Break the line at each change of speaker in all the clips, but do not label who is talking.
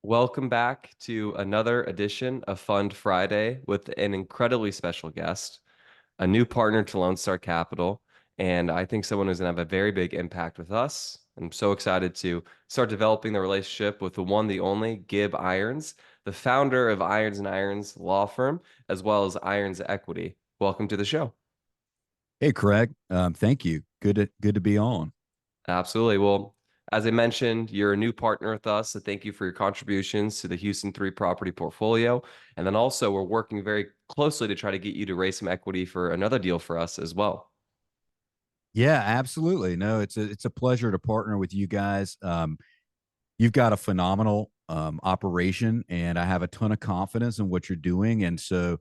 Welcome back to another edition of Fund Friday with an incredibly special guest, a new partner to Lone Star Capital, and I think someone who's going to have a very big impact with us. I'm so excited to start developing the relationship with the one, the only Gib Irons, the founder of Irons and Irons Law Firm, as well as Irons Equity. Welcome to the show.
Hey, Craig. Thank you. Good to be on.
Absolutely. Well, as I mentioned, you're a new partner with us, so thank you for your contributions to the Houston 3 property portfolio. And then also, we're working very closely to try to get you to raise some equity for another deal for us as well.
Yeah, absolutely. No, it's a pleasure to partner with you guys. You've got a phenomenal operation, and I have a ton of confidence in what you're doing. And so,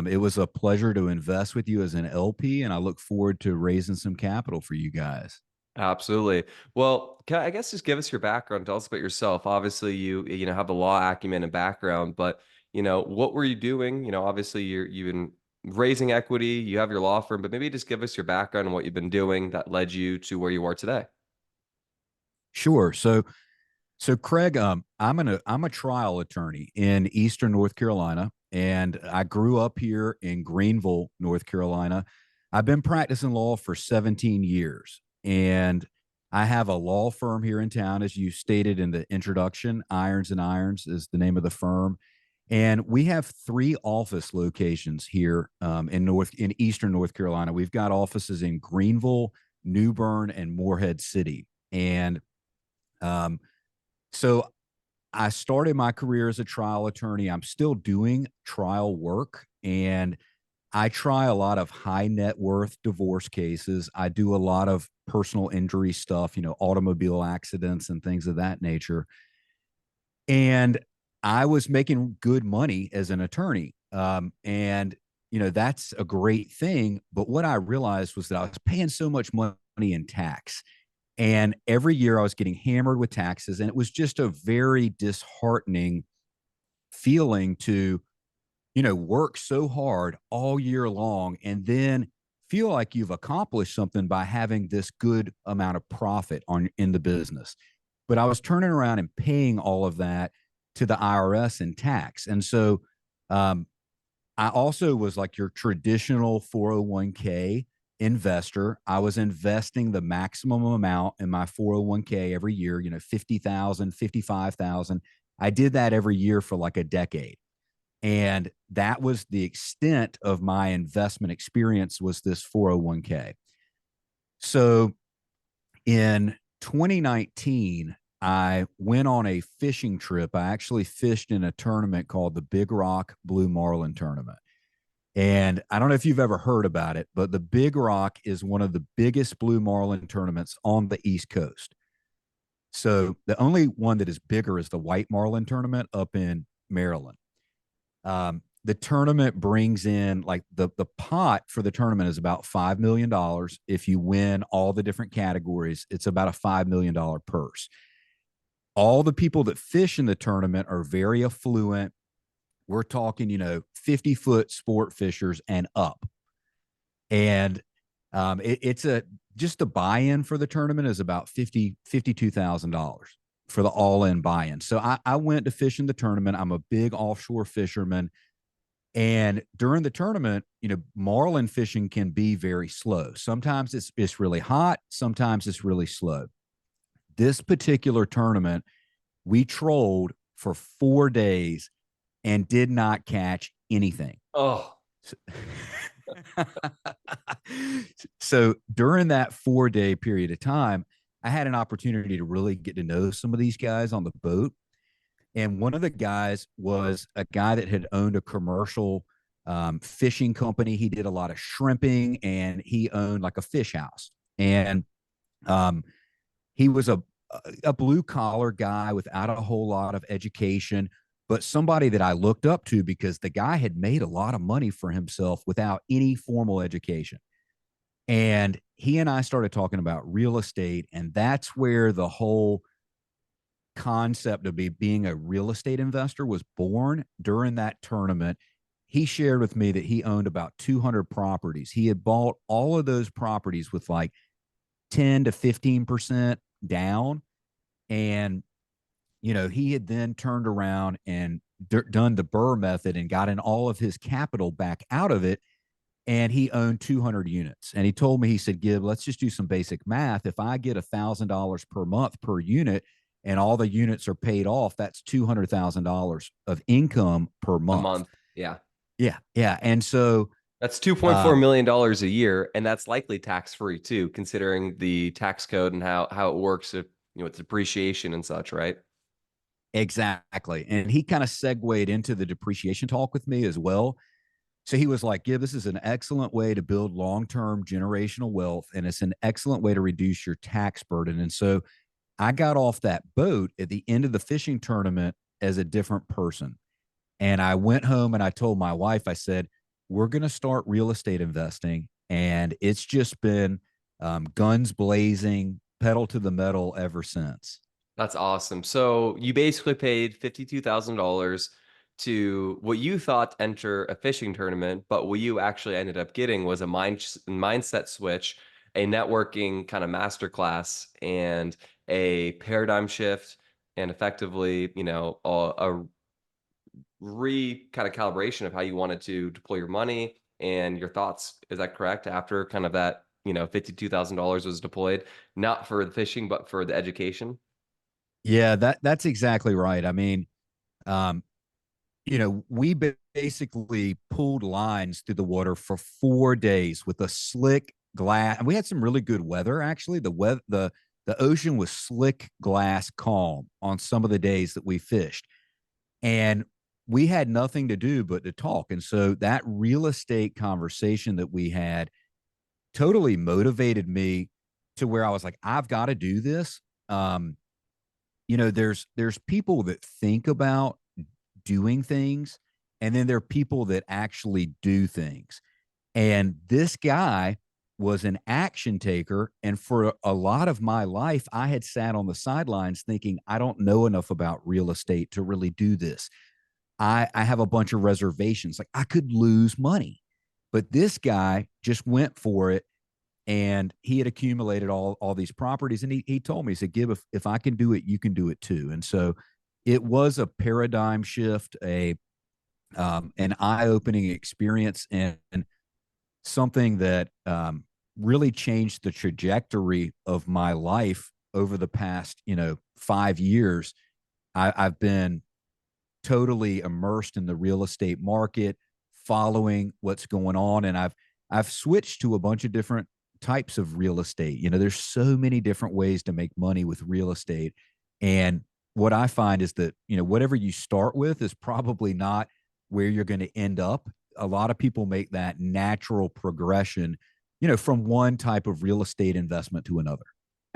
it was a pleasure to invest with you as an LP, and I look forward to raising some capital for you guys.
Absolutely. Well, I guess just give us your background. Tell us about yourself. Obviously, you have the law acumen and background, but what were you doing? Obviously you've been raising equity, you have your law firm, but maybe just give us your background and what you've been doing that led you to where you are today.
Sure. So Craig, I'm a trial attorney in Eastern North Carolina, and I grew up here in Greenville, North Carolina. I've been practicing law for 17 years, and I have a law firm here in town, as you stated in the introduction. Irons and Irons is the name of the firm, and we have three office locations here in Eastern North Carolina. We've got offices in Greenville, New Bern, and Morehead City, and um, so I started my career as a trial attorney. I'm still doing trial work, and I try a lot of high net worth divorce cases. I do a lot of personal injury stuff, automobile accidents and things of that nature. And I was making good money as an attorney. That's a great thing. But what I realized was that I was paying so much money in tax. And every year I was getting hammered with taxes. And it was just a very disheartening feeling to, work so hard all year long and then feel like you've accomplished something by having this good amount of profit on in the business. But I was turning around and paying all of that to the IRS in tax. And so um, I also was like your traditional 401k investor. I was investing the maximum amount in my 401k every year, 50,000, 55,000. I did that every year for like a decade. And that was the extent of my investment experience was this 401k. So in 2019, I went on a fishing trip. I actually fished in a tournament called the Big Rock Blue Marlin Tournament. And I don't know if you've ever heard about it, but the Big Rock is one of the biggest blue marlin tournaments on the East Coast. So the only one that is bigger is the White Marlin tournament up in Maryland. The tournament brings in like the pot for the tournament is about $5 million. If you win all the different categories, it's about a $5 million purse. All the people that fish in the tournament are very affluent. We're talking, 50-foot sport fishers and up. And it's a just the buy-in for the tournament is about $52,000 for the all-in buy-in. So I went to fish in the tournament. I'm a big offshore fisherman. And during the tournament, marlin fishing can be very slow. Sometimes it's really hot, sometimes it's really slow. This particular tournament, we trolled for 4 days and did not catch anything.
Oh,
So, so during that 4 day period of time, I had an opportunity to really get to know some of these guys on the boat. And one of the guys was a guy that had owned a commercial fishing company. He did a lot of shrimping and he owned like a fish house. And um, he was a blue collar guy without a whole lot of education, but somebody that I looked up to because the guy had made a lot of money for himself without any formal education. And he and I started talking about real estate. And that's where the whole concept of being a real estate investor was born during that tournament. He shared with me that he owned about 200 properties. He had bought all of those properties with like 10 to 15% down. And he had then turned around and done the Burr method and gotten all of his capital back out of it. And he owned 200 units. And he told me, he said, Gib, let's just do some basic math. If I get $1,000 per month per unit and all the units are paid off, that's $200,000 of income per
A
month.
month. Yeah.
Yeah. Yeah. And so,
That's $2.4
um,
million dollars a year, and that's likely tax free too, considering the tax code and how it works if with depreciation and such, right?
exactly. And he kind of segued into the depreciation talk with me as well. So he was like, yeah, this is an excellent way to build long term generational wealth, and it's an excellent way to reduce your tax burden. And so I got off that boat at the end of the fishing tournament as a different person. And I went home and I told my wife, I said, we're going to start real estate investing. And it's just been guns blazing, pedal to the metal ever since.
That's awesome. So you basically paid $52,000 to what you thought to enter a fishing tournament, but what you actually ended up getting was a mindset switch, a networking kind of masterclass, and a paradigm shift, and effectively, a kind of calibration of how you wanted to deploy your money and your thoughts. Is that correct? After kind of that, $52,000 was deployed, not for the fishing, but for the education.
Yeah, that's exactly right. I mean, um, we basically pulled lines through the water for 4 days with a slick glass. And we had some really good weather, actually. The ocean was slick glass calm on some of the days that we fished. And we had nothing to do but to talk. And so that real estate conversation that we had totally motivated me to where I was like, I've got to do this. There's people that think about doing things, and then there are people that actually do things. And this guy was an action taker. And for a lot of my life, I had sat on the sidelines thinking, I don't know enough about real estate to really do this. I have a bunch of reservations. Like, I could lose money. But this guy just went for it, and he had accumulated all these properties. And he told me, he said, Gib, if I can do it, you can do it too. And so it was a paradigm shift, an eye-opening experience, and something that really changed the trajectory of my life over the past 5 years. I've been totally immersed in the real estate market, following what's going on, and I've switched to a bunch of different types of real estate. There's so many different ways to make money with real estate, and what I find is that whatever you start with is probably not where you're going to end up. A lot of people make that natural progression, from one type of real estate investment to another.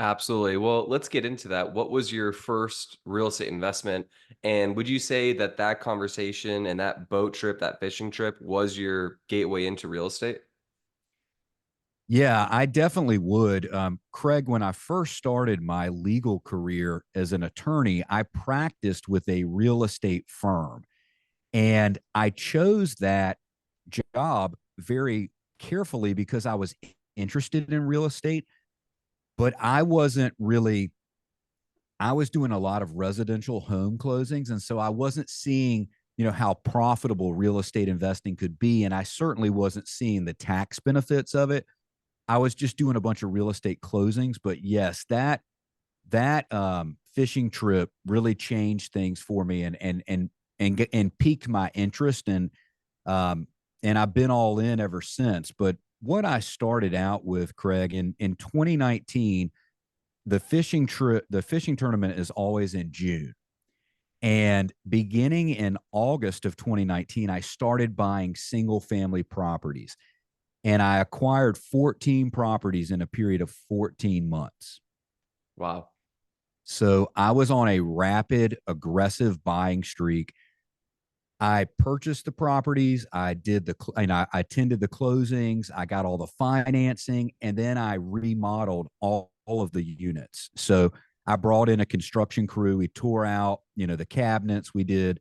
Absolutely. Well, let's get into that. What was your first real estate investment? And would you say that that conversation and that boat trip, that fishing trip was your gateway into real estate?
Yeah, I definitely would. Craig, when I first started my legal career as an attorney, I practiced with a real estate firm. And I chose that job very carefully because I was interested in real estate, but I was doing a lot of residential home closings. And so I wasn't seeing, how profitable real estate investing could be. And I certainly wasn't seeing the tax benefits of it. I was just doing a bunch of real estate closings. But yes, that fishing trip really changed things for me, and piqued my interest, and I've been all in ever since. But what I started out with, Craig, in 2019, the fishing tournament is always in June. And beginning in August of 2019, I started buying single family properties, and I acquired 14 properties in a period of 14 months.
Wow.
So I was on a rapid, aggressive buying streak. I purchased the properties. I attended the closings. I got all the financing, and then I remodeled all of the units. So I brought in a construction crew. We tore out, the cabinets. We did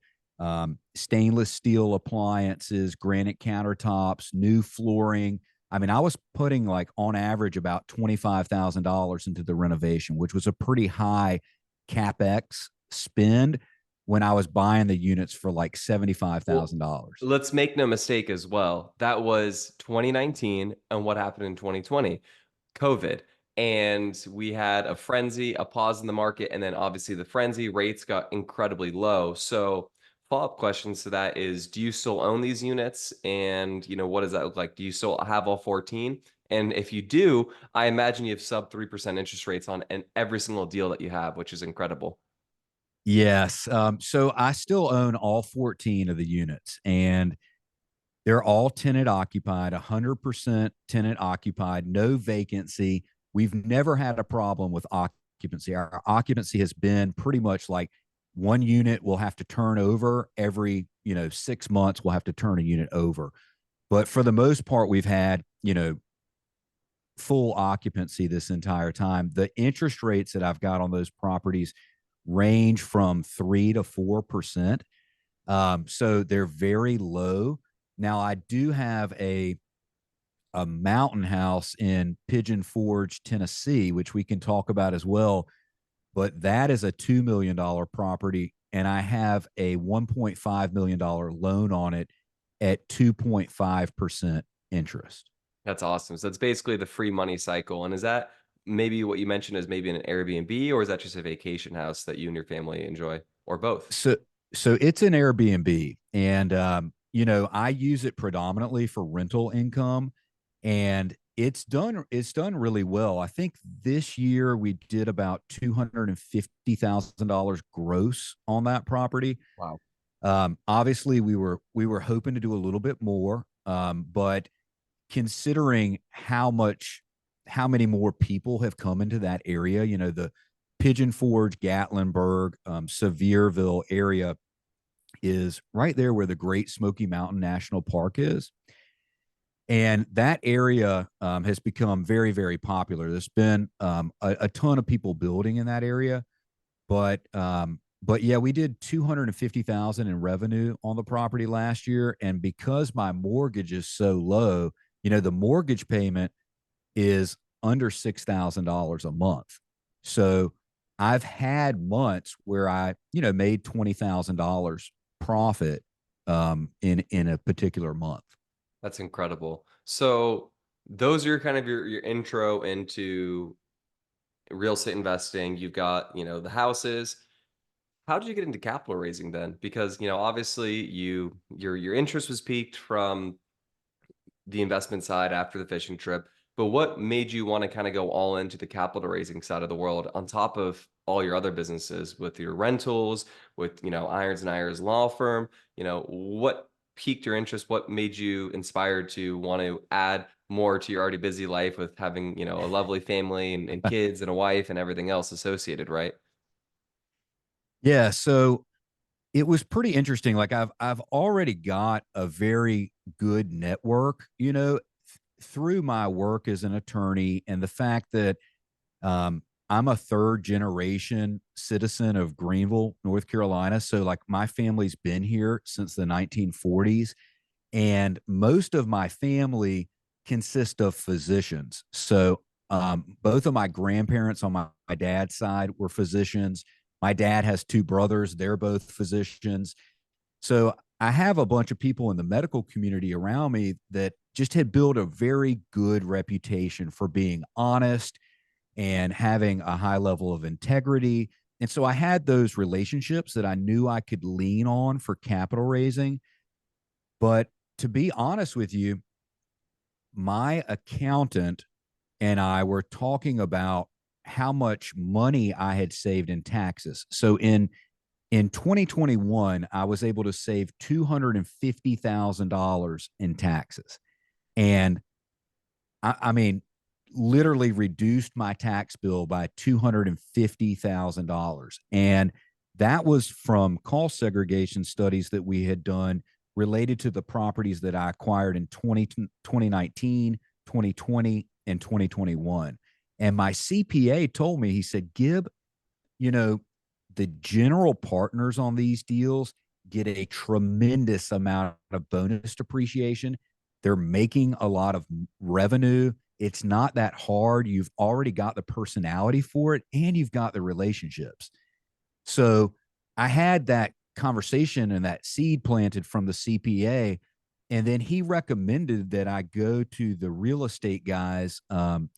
stainless steel appliances, granite countertops, new flooring. I mean, I was putting, like, on average about $25,000 into the renovation, which was a pretty high capex spend when I was buying the units for like
Well,
$75,000.
let's make no mistake as well. That was 2019, and what happened in 2020? COVID. And we had a frenzy, a pause in the market, and then obviously the frenzy rates got incredibly low. So follow-up questions to that is, do you still own these units? And what does that look like? Do you still have all 14? And if you do, I imagine you have sub 3% interest rates on every single deal that you have, which is incredible.
Yes. So I still own all 14 of the units, and they're all tenant occupied, 100% tenant occupied, no vacancy. We've never had a problem with occupancy. Our occupancy has been pretty much like one unit will have to turn over every, 6 months, we'll have to turn a unit over. But for the most part, we've had, full occupancy this entire time. The interest rates that I've got on those properties range from 3 to 4%. So they're very low. Now I do have a mountain house in Pigeon Forge, Tennessee, which we can talk about as well. But that is a $2 million property, and I have a $1.5 million loan on it at 2.5% interest.
That's awesome. So it's basically the free money cycle. And is that maybe what you mentioned is maybe an Airbnb, or is that just a vacation house that you and your family enjoy, or both?
So so it's an Airbnb, and I use it predominantly for rental income, and it's done really well. I think this year we did about $250,000 gross on that property.
Wow.
Obviously, we were hoping to do a little bit more, but considering how many more people have come into that area, the Pigeon Forge, Gatlinburg, Sevierville area is right there where the Great Smoky Mountain National Park is. And that area has become very, very popular. There's been a ton of people building in that area, but yeah, we did 250,000 in revenue on the property last year, and because my mortgage is so low, the mortgage payment is under $6,000 a month. So I've had months where I, made $20,000 profit in a particular month.
That's incredible. So those are kind of your intro into real estate investing. You've got, the houses. How did you get into capital raising then? Because, obviously your interest was peaked from the investment side after the fishing trip. But what made you want to kind of go all into the capital raising side of the world on top of all your other businesses with your rentals, with, Irons and Irons law firm? What piqued your interest? What made you inspired to want to add more to your already busy life with having, a lovely family and kids and a wife and everything else associated, right?
Yeah, so it was pretty interesting. Like I've already got a very good network, through my work as an attorney, and the fact that I'm a third generation citizen of Greenville, North Carolina. So like my family's been here since the 1940s, and most of my family consist of physicians. So both of my grandparents on my dad's side were physicians. My dad has two brothers; they're both physicians. So I have a bunch of people in the medical community around me that just had built a very good reputation for being honest and having a high level of integrity. And so I had those relationships that I knew I could lean on for capital raising. But to be honest with you, my accountant and I were talking about how much money I had saved in taxes. So in 2021, I was able to save $250,000 in taxes. And I mean, literally reduced my tax bill by $250,000. And that was from cost segregation studies that we had done related to the properties that I acquired in 2019, 2020, and 2021. And my CPA told me, he said, Gib, you know, the general partners on these deals get a tremendous amount of bonus depreciation. They're making a lot of revenue. It's not that hard. You've already got the personality for it, and you've got the relationships. So I had that conversation and that seed planted from the CPA. And then he recommended that I go to the real estate guys'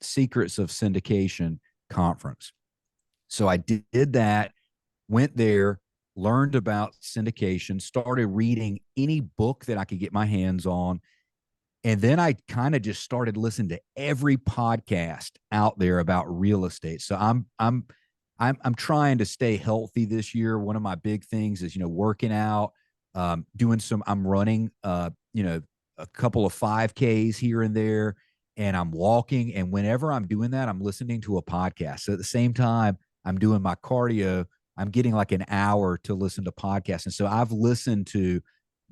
Secrets of Syndication conference. So I did that, went there, learned about syndication, started reading any book that I could get my hands on. And then I kind of just started listening to every podcast out there about real estate. So I'm trying to stay healthy this year. One of my big things is, working out, doing I'm running, a couple of 5Ks here and there, and I'm walking. And whenever I'm doing that, I'm listening to a podcast. So at the same time, I'm doing my cardio. I'm getting like an hour to listen to podcasts. And so I've listened to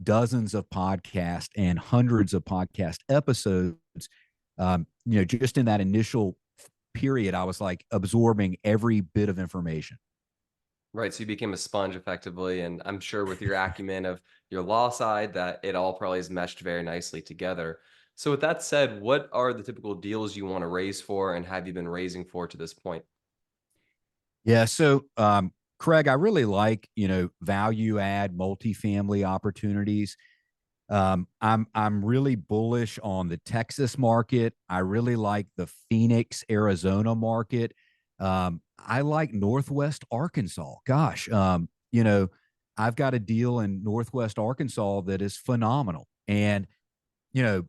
dozens of podcasts and hundreds of podcast episodes. Just in that initial period, I was like absorbing every bit of information.
Right. So you became a sponge effectively. And I'm sure with your acumen of your law side that it all probably is meshed very nicely together. So with that said, what are the typical deals you want to raise for and have you been raising for to this point?
Yeah. So, Craig, I really like, value add multifamily opportunities. I'm really bullish on the Texas market. I really like the Phoenix, Arizona market. I like Northwest Arkansas. Gosh, I've got a deal in Northwest Arkansas that is phenomenal. And, you know,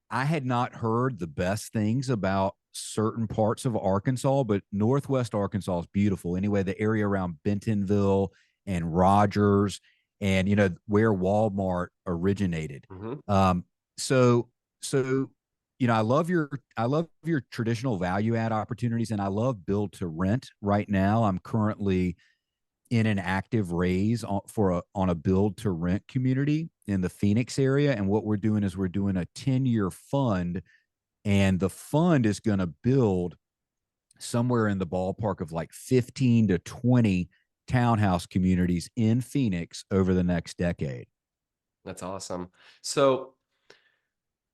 I had not heard the best things about certain parts of Arkansas, but Northwest Arkansas is beautiful. Anyway, the area around Bentonville and Rogers and where Walmart originated.
Hmm.
Um, so so I love your traditional value add opportunities, and I love build to rent. Right now, I'm currently in an active raise on a build to rent community in the Phoenix area. And what we're doing is we're doing a 10-year fund, and the fund is going to build somewhere in the ballpark of like 15 to 20 townhouse communities in Phoenix over the next decade.
That's awesome. So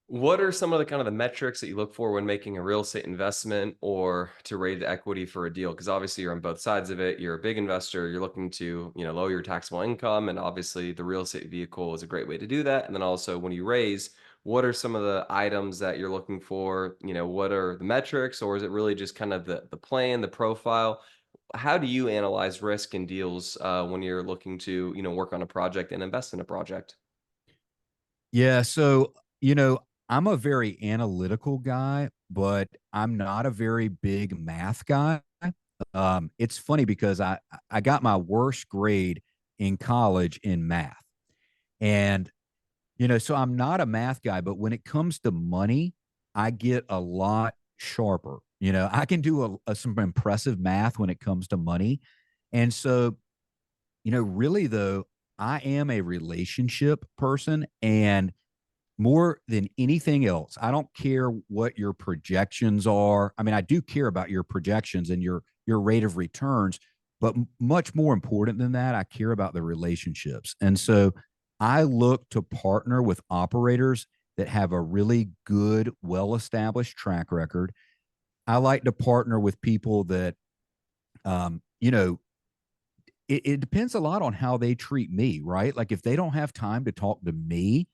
what are some of the kind of the metrics that you look for when making a real estate investment or to raise equity for a deal? Because obviously you're on both sides of it. You're a big investor. You're looking to, lower your taxable income, and obviously the real estate vehicle is a great way to do that. And then also when you raise, what are some of the items that you're looking for? What are the metrics, or is it really just kind of the plan, the profile? How do you analyze risk and deals when you're looking to, work on a project and invest in a project?
Yeah. So, I'm a very analytical guy, but I'm not a very big math guy. It's funny because I got my worst grade in college in math. And, so I'm not a math guy, but when it comes to money, I get a lot sharper. I can do some impressive math when it comes to money. And so, really though, I am a relationship person, and more than anything else, I don't care what your projections are. I mean, I do care about your projections and your rate of returns, but much more important than that, I care about the relationships. And so I look to partner with operators that have a really good, well-established track record. I like to partner with people that um, you know, it depends a lot on how they treat me, right? Like if they don't have time to talk to me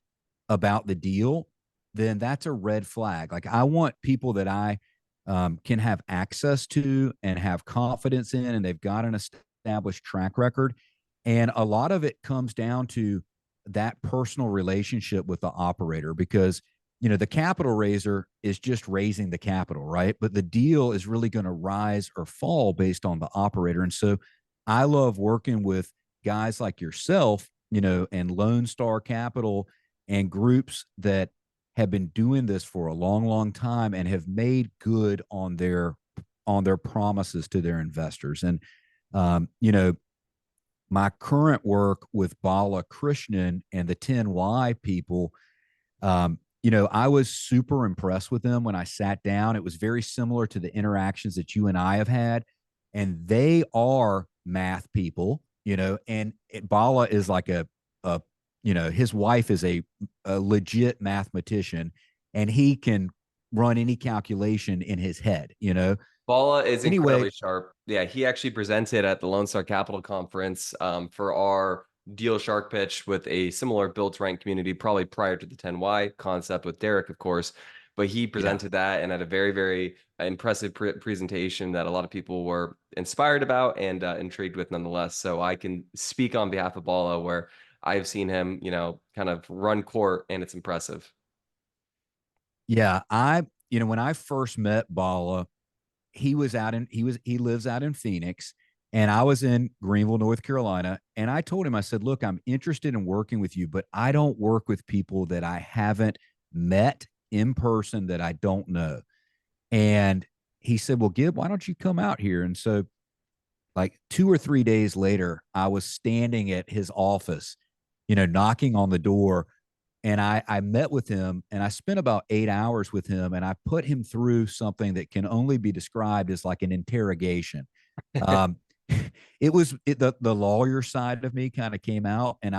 about the deal, then that's a red flag. Like I want people that I can have access to and have confidence in, and they've got an established track record. And a lot of it comes down to that personal relationship with the operator because, the capital raiser is just raising the capital, right? But the deal is really going to rise or fall based on the operator. And so I love working with guys like yourself, and Lone Star Capital and groups that have been doing this for a long, long time and have made good on their promises to their investors. And my current work with Bala Krishnan and the 10Y people, I was super impressed with them when I sat down. It was very similar to the interactions that you and I have had. And they are math people, and Bala is like a his wife is a legit mathematician, and he can run any calculation in his head.
Bala is
Anyway,
incredibly sharp. Yeah, he actually presented at the Lone Star Capital Conference for our deal shark pitch with a similar build to rent community, probably prior to the 10Y concept with Derek, of course. But he
Yeah.
presented that and had a very, very impressive presentation that a lot of people were inspired about and intrigued with nonetheless. So I can speak on behalf of Bala where I've seen him, kind of run court and it's impressive.
Yeah. When I first met Bala, he lives out in Phoenix, and I was in Greenville, North Carolina. And I told him, I said, look, I'm interested in working with you, but I don't work with people that I haven't met in person, that I don't know. And he said, well, Gib, why don't you come out here? And so, like 2 or 3 days later, I was standing at his office, knocking on the door. And I met with him, and I spent about 8 hours with him, and I put him through something that can only be described as like an interrogation. Um, the lawyer side of me kind of came out, and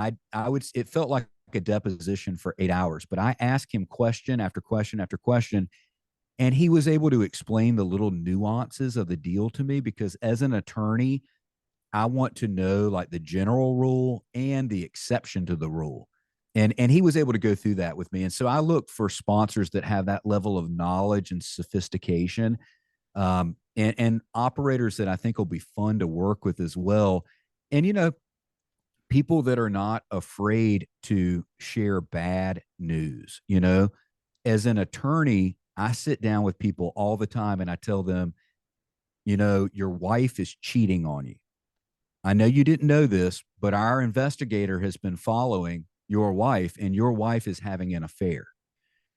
it felt like a deposition for 8 hours, but I asked him question after question after question, and he was able to explain the little nuances of the deal to me, because as an attorney, I want to know like the general rule and the exception to the rule. And he was able to go through that with me. And so I look for sponsors that have that level of knowledge and sophistication, and operators that I think will be fun to work with as well. And people that are not afraid to share bad news. As an attorney, I sit down with people all the time and I tell them, your wife is cheating on you. I know you didn't know this, but our investigator has been following your wife, and your wife is having an affair,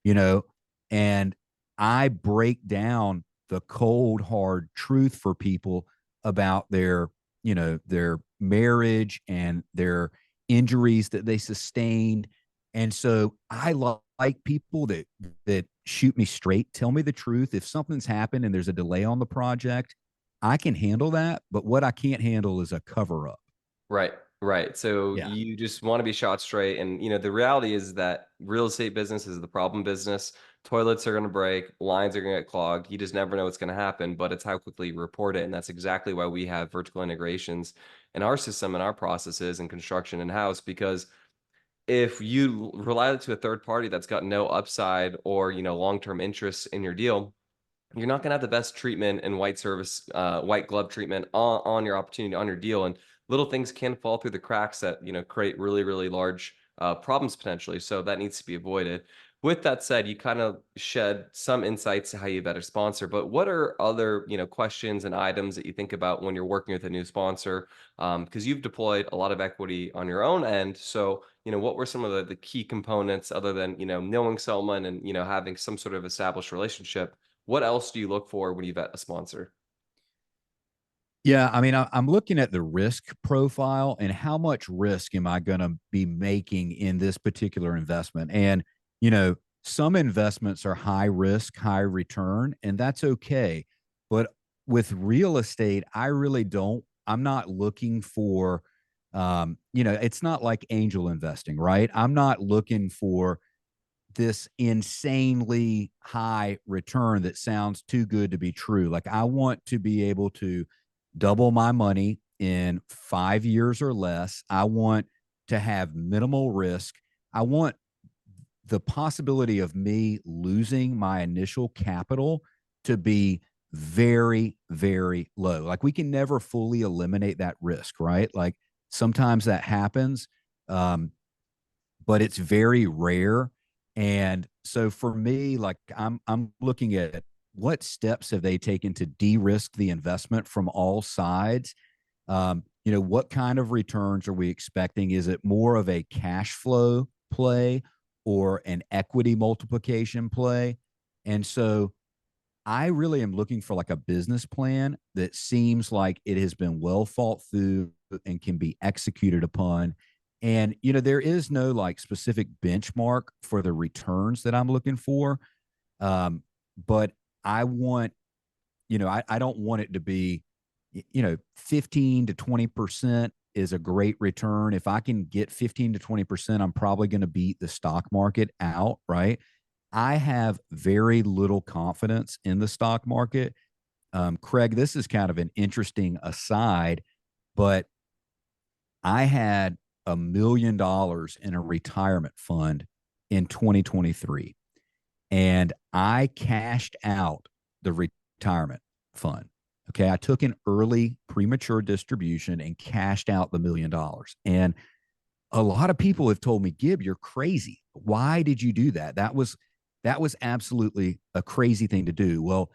you know, and I break down the cold, hard truth for people about their marriage and their injuries that they sustained. And so I like people that shoot me straight, tell me the truth. If something's happened and there's a delay on the project, I can handle that. But what I can't handle is a cover up.
Right, right. So
Yeah.
you just want to be shot straight. And, the reality is that real estate business is the problem business. Toilets are going to break, lines are going to get clogged. You just never know what's going to happen, but it's how quickly you report it. And that's exactly why we have vertical integrations in our system and our processes and construction in house, because if you rely to a third party that's got no upside or, long-term interest in your deal, you're not going to have the best treatment and white glove treatment on your opportunity, on your deal. And little things can fall through the cracks that, create really, really large problems potentially. So that needs to be avoided. With that said, you kind of shed some insights to how you better sponsor, but what are other, questions and items that you think about when you're working with a new sponsor? Because you've deployed a lot of equity on your own end. So, what were some of the key components other than, knowing someone and, having some sort of established relationship? What else do you look for when you vet a sponsor?
Yeah, I mean, I'm looking at the risk profile and how much risk am I going to be making in this particular investment. And, some investments are high risk, high return, and that's okay. But with real estate, I'm not looking for, it's not like angel investing, right? I'm not looking for this insanely high return that sounds too good to be true. Like, I want to be able to double my money in 5 years or less. I want to have minimal risk. I want the possibility of me losing my initial capital to be very, very low. Like, we can never fully eliminate that risk, right? Like, sometimes that happens. Um, but it's very rare. And so for me, like, I'm looking at what steps have they taken to de-risk the investment from all sides. What kind of returns are we expecting? Is it more of a cash flow play or an equity multiplication play? And so I really am looking for like a business plan that seems like it has been well thought through and can be executed upon. And, there is no like specific benchmark for the returns that I'm looking for. Um, but I want, I don't want it to be, 15 to 20% is a great return. If I can get 15 to 20%, I'm probably going to beat the stock market out, right? I have very little confidence in the stock market. Craig, this is kind of an interesting aside, but I had $1 million in a retirement fund in 2023, and I cashed out the retirement fund. Okay. I took an early premature distribution and cashed out the $1 million. And a lot of people have told me, Gib, you're crazy. Why did you do that? That was absolutely a crazy thing to do. Well,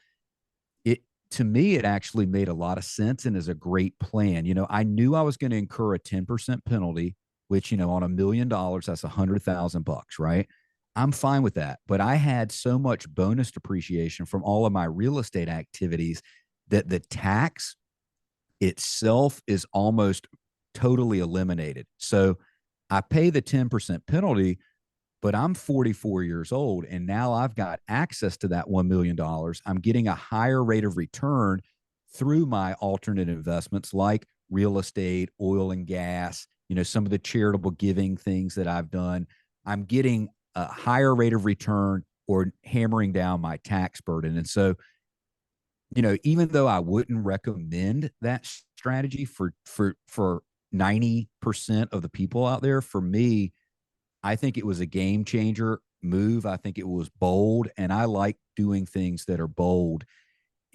it to me, it actually made a lot of sense and is a great plan. I knew I was going to incur a 10% penalty, which, on $1 million, that's 100,000 bucks, right? I'm fine with that. But I had so much bonus depreciation from all of my real estate activities that the tax itself is almost totally eliminated. So I pay the 10% penalty, but I'm 44 years old and now I've got access to that $1 million. I'm getting a higher rate of return through my alternate investments like real estate, oil and gas, some of the charitable giving things that I've done. I'm getting a higher rate of return or hammering down my tax burden. And so, even though I wouldn't recommend that strategy for 90% of the people out there, for me, I think it was a game changer move. I think it was bold, and I like doing things that are bold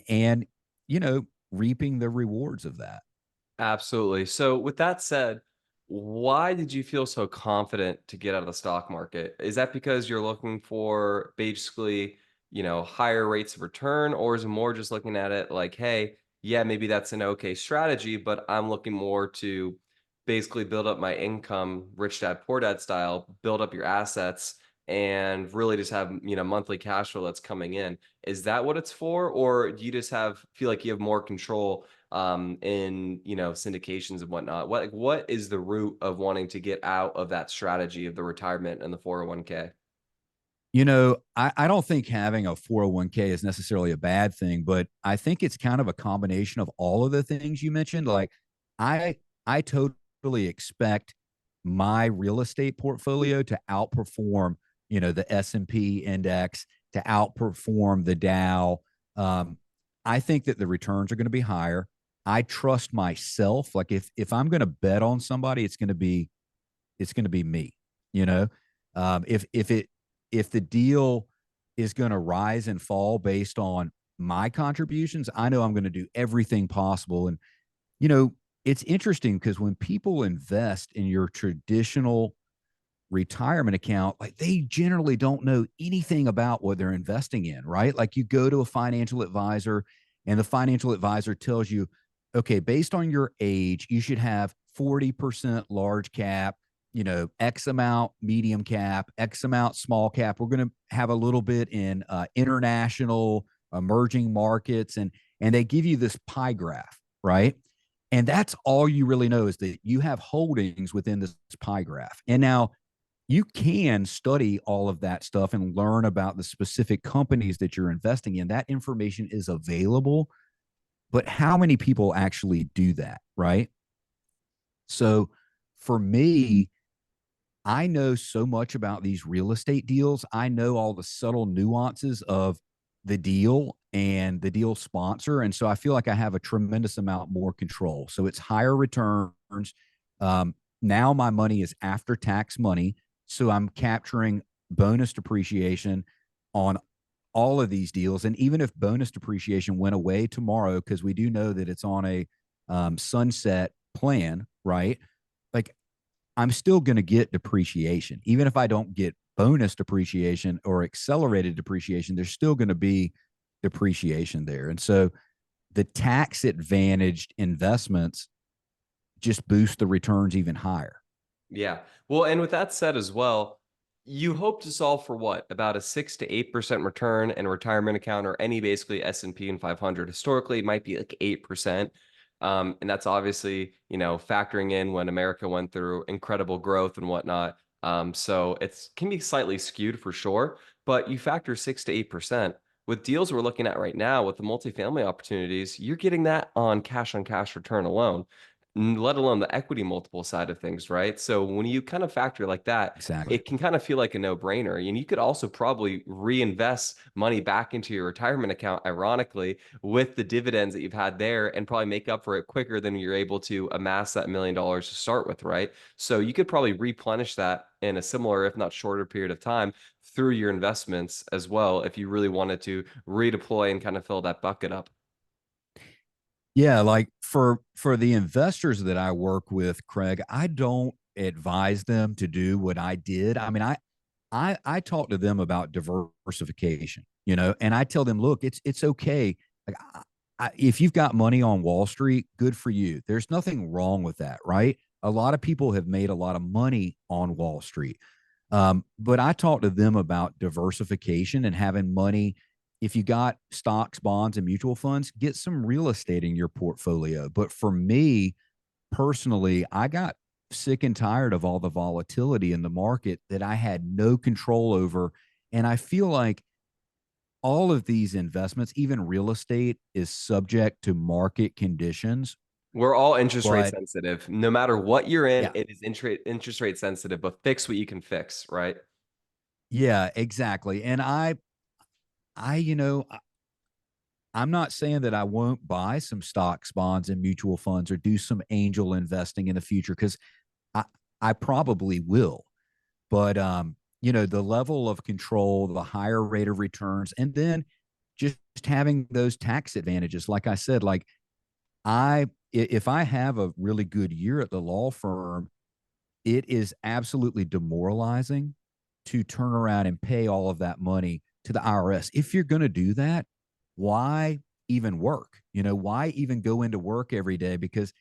and, reaping the rewards of that.
Absolutely. So, with that said, why did you feel so confident to get out of the stock market? Is that because you're looking for basically, higher rates of return, or is it more just looking at it like, hey, yeah, maybe that's an okay strategy, but I'm looking more to basically build up my income, rich dad, poor dad style, build up your assets and really just have, monthly cash flow that's coming in. Is that what it's for? Or do you just feel like you have more control in syndications and whatnot? What is the root of wanting to get out of that strategy of the retirement and the 401k?
I don't think having a 401k is necessarily a bad thing, but I think it's kind of a combination of all of the things you mentioned. Like I I totally expect my real estate portfolio to outperform, the S&P index, to outperform the Dow. Um, I think that the returns are going to be higher. I trust myself. Like if I'm going to bet on somebody, it's going to be me. You know, if the deal is going to rise and fall based on my contributions, I know I'm going to do everything possible. And you know, it's interesting because when people invest in your traditional retirement account, like they generally don't know anything about what they're investing in, right? Like you go to a financial advisor and the financial advisor tells you, okay, based on your age, you should have 40% large cap, X amount medium cap, X amount small cap. We're going to have a little bit in international emerging markets. And they give you this pie graph, right? And that's all you really know is that you have holdings within this pie graph. And now you can study all of that stuff and learn about the specific companies that you're investing in. That information is available, but how many people actually do that, right? So for me, I know so much about these real estate deals. I know all the subtle nuances of the deal and the deal sponsor. And so I feel like I have a tremendous amount more control. So it's higher returns. Now my money is after tax money. So I'm capturing bonus depreciation on all of these deals. And even if bonus depreciation went away tomorrow, because we do know that it's on a sunset plan, right? Like I'm still going to get depreciation. Even if I don't get bonus depreciation or accelerated depreciation, there's still going to be depreciation there. And so the tax advantaged investments just boost the returns even higher.
Yeah. Well, and with that said as well, you hope to solve for what? About a 6 to 8% return in a retirement account or any basically S&P and 500. Historically, it might be like 8%. And that's obviously, factoring in when America went through incredible growth and whatnot. So it's can be slightly skewed for sure, but you factor 6 to 8%. With deals we're looking at right now with the multifamily opportunities, you're getting that on cash return alone. let alone the equity multiple side of things, right? So when you kind of factor like that,
Exactly.
it can kind of feel like a no-brainer. And you could also probably reinvest money back into your retirement account, ironically, with the dividends that you've had there, and probably make up for it quicker than you're able to amass that $1 million to start with, right? So you could probably replenish that in a similar, if not shorter period of time through your investments as well, if you really wanted to redeploy and kind of fill that bucket up.
Yeah, like for the investors that I work with, Craig, I don't advise them to do what I did. I mean, I talk to them about diversification, and I tell them, look, it's okay. Like, if you've got money on Wall Street, good for you. There's nothing wrong with that, right? A lot of people have made a lot of money on Wall Street. But I talk to them about diversification and having money. If you got stocks, bonds, and mutual funds, get some real estate in your portfolio. But for me personally, I got sick and tired of all the volatility in the market that I had no control over. And I feel like all of these investments, even real estate, is subject to market conditions.
We're all interest rate
But
sensitive. No matter what you're in,
yeah,
it is interest rate sensitive, but fix what you can fix, right?
yeah, exactly. And I, I'm not saying that I won't buy some stocks, bonds, and mutual funds or do some angel investing in the future because I I probably will. But the level of control, the higher rate of returns, and then just having those tax advantages. Like I said, like if I have a really good year at the law firm, it is absolutely demoralizing to turn around and pay all of that money to the IRS. If you're going to do that, why even work? Why even go into work every day? Because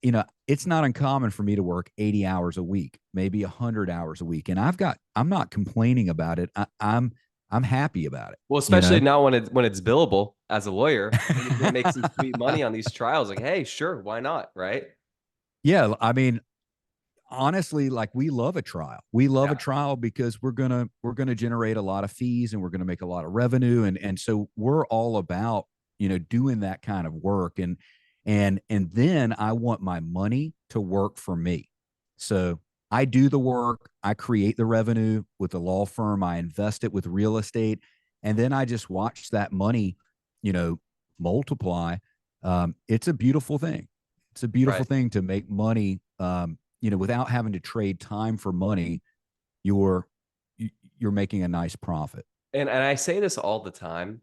it's not uncommon for me to work 80 hours a week, maybe 100 hours a week. And I'm not complaining about it. I'm happy about it,
Well,
you
especially
know?
now when it's billable as a lawyer and you're gonna make some sweet money on these trials. Like, hey, sure, why not? Right?
Yeah. I mean, honestly, like we love a trial. We love a
Yeah.
trial because we're gonna generate a lot of fees and we're gonna make a lot of revenue. And so we're all about, doing that kind of work. And then I want my money to work for me. So I do the work, I create the revenue with the law firm, I invest it with real estate, and then I just watch that money, you know, multiply. It's a beautiful thing. It's a beautiful
Right.
thing to make money, without having to trade time for money. You're you're making a nice profit.
And I say this all the time.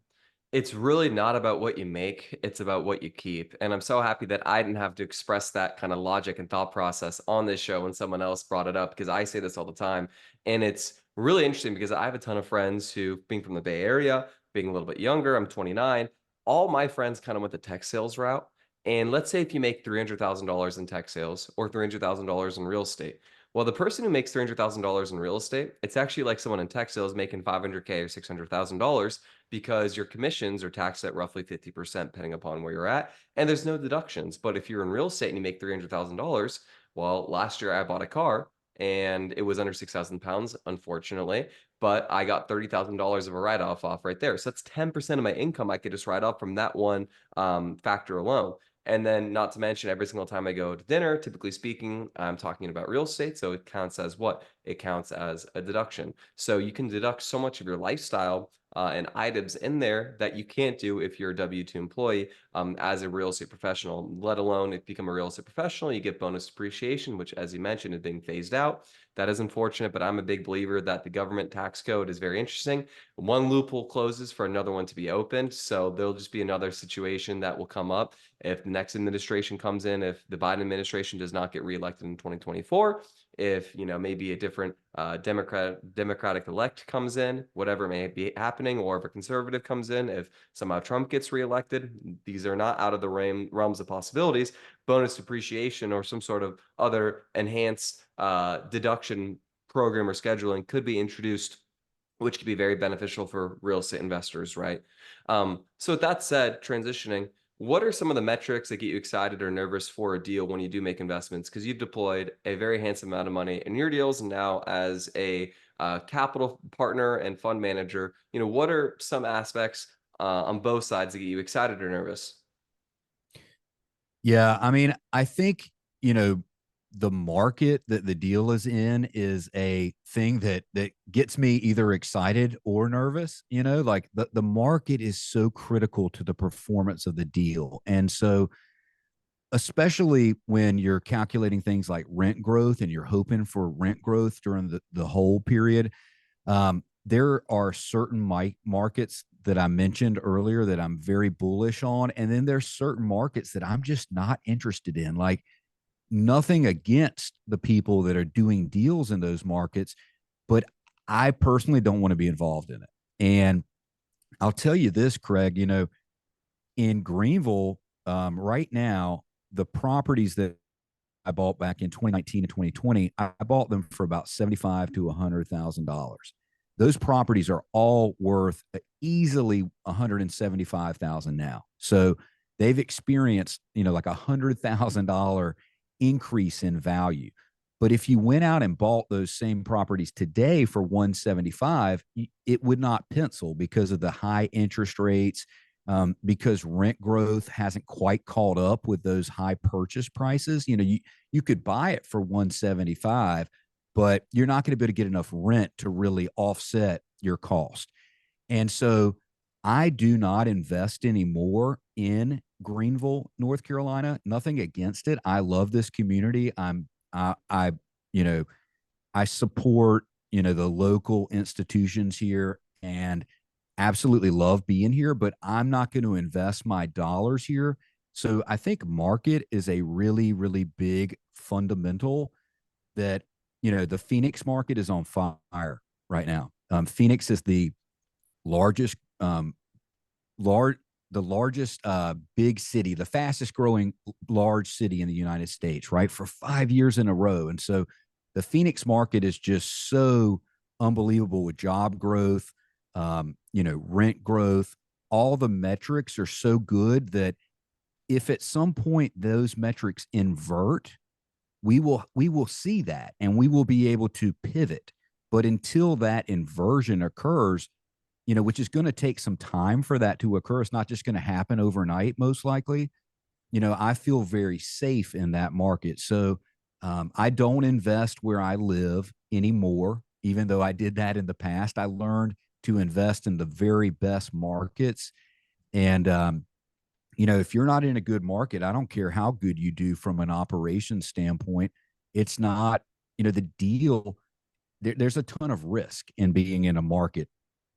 It's really not about what you make, it's about what you keep. And I'm so happy that I didn't have to express that kind of logic and thought process on this show when someone else brought it up because I say this all the time. And it's really interesting because I have a ton of friends who, being from the Bay Area, being a little bit younger, I'm 29, all my friends kind of went the tech sales route. And let's say if you make $300,000 in tech sales or $300,000 in real estate, well, the person who makes $300,000 in real estate, it's actually like someone in tech sales making 500K or $600,000 because your commissions are taxed at roughly 50%, depending upon where you're at, and there's no deductions. But if you're in real estate and you make $300,000, well, last year I bought a car and it was under 6,000 pounds, unfortunately, but I got $30,000 of a write off right there. So that's 10% of my income I could just write off from that one factor alone. And then, not to mention, every single time I go to dinner, typically speaking, I'm talking about real estate. So it counts as what? It counts as a deduction. So you can deduct so much of your lifestyle and items in there that you can't do if you're a W 2 employee as a real estate professional, let alone if you become a real estate professional, you get bonus depreciation, which, as you mentioned, is being phased out. That is unfortunate, but I'm a big believer that the government tax code is very interesting. One loophole closes for another one to be opened. So there'll just be another situation that will come up if the next administration comes in, if the Biden administration does not get reelected in 2024, if maybe a different Democratic elect comes in, whatever may be happening, or if a conservative comes in, if somehow Trump gets reelected, these are not out of the realms of possibilities. Bonus depreciation or some sort of other enhanced deduction program or scheduling could be introduced, which could be very beneficial for real estate investors, right? So with that said, transitioning, what are some of the metrics that get you excited or nervous for a deal when you do make investments? Because you've deployed a very handsome amount of money in your deals, and now as a capital partner and fund manager, what are some aspects on both sides that get you excited or nervous?
Yeah, I mean, I think, you know, the market that the deal is in is a thing that gets me either excited or nervous, like the market is so critical to the performance of the deal. And so especially when you're calculating things like rent growth and you're hoping for rent growth during the whole period, there are certain markets that I mentioned earlier that I'm very bullish on. And then there's certain markets that I'm just not interested in. Like, nothing against the people that are doing deals in those markets, but I personally don't want to be involved in it. And I'll tell you this, Craig, in Greenville, right now, the properties that I bought back in 2019 and 2020, I bought them for about 75 to $100,000. Those properties are all worth easily 175,000 now. So they've experienced, like $100,000 increase in value. But if you went out and bought those same properties today for 175, it would not pencil because of the high interest rates, because rent growth hasn't quite caught up with those high purchase prices. You could buy it for 175, but you're not going to be able to get enough rent to really offset your cost. And so I do not invest anymore in Greenville, North Carolina. Nothing against it. I love this community. I you know, I support, the local institutions here and absolutely love being here, but I'm not going to invest my dollars here. So I think market is a really, really big fundamental that, the Phoenix market is on fire right now. Phoenix is largest, um, large, the largest big city, the fastest growing large city in the United States, right? For 5 years in a row. And so the Phoenix market is just so unbelievable with job growth, rent growth. All the metrics are so good that if at some point those metrics invert, we will see that and we will be able to pivot. But until that inversion occurs, which is going to take some time for that to occur, it's not just going to happen overnight, most likely. I feel very safe in that market. So I don't invest where I live anymore, even though I did that in the past. I learned to invest in the very best markets. And, if you're not in a good market, I don't care how good you do from an operations standpoint. It's not, the deal. There's a ton of risk in being in a market